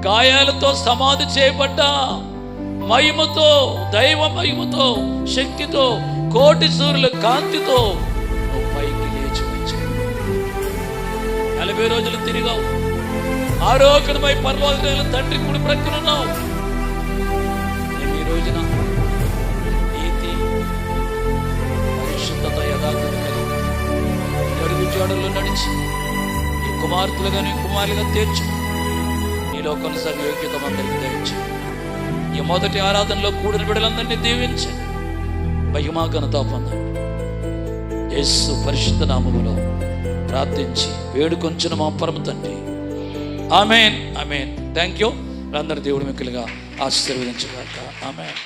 గాయాలతో సమాధి చేయబడ్డా మహిమతో, దైవ మహిమతో, శక్తితో, కోటి సూర్యుల కాంతితో నువ్వు పైకి లేచి వచ్చావు. 40 రోజులు తిరిగావు. ఆరోగ్యమై పరలోకంలో తండ్రి కుడి ప్రక్కనున్నావు. నేను ఈ రోజున నీతి, పరిశుద్ధత, యథార్థత కలిగి అడుగు జాడల్లో నడిచి ఈ కుమార్తెలుగా, నీ కుమారులుగా తీర్చు. నీలో కొనసాగి యోగ్యత అందరికీ దయచు. ఈ మొదటి ఆరాధనలో కూడిన బిడ్డలందరినీ దీవించండి. మహిమా ఘనత పొందండి. యేసు పరిశుద్ధ నామములో ప్రార్థించి వేడుకొంచిన మా పరమ తండ్రి. ఆమేన్, ఆమేన్. Thank you. అందరి దేవుడు మిక్కులుగా ఆశీర్వదించుగాక. ఆమేన్.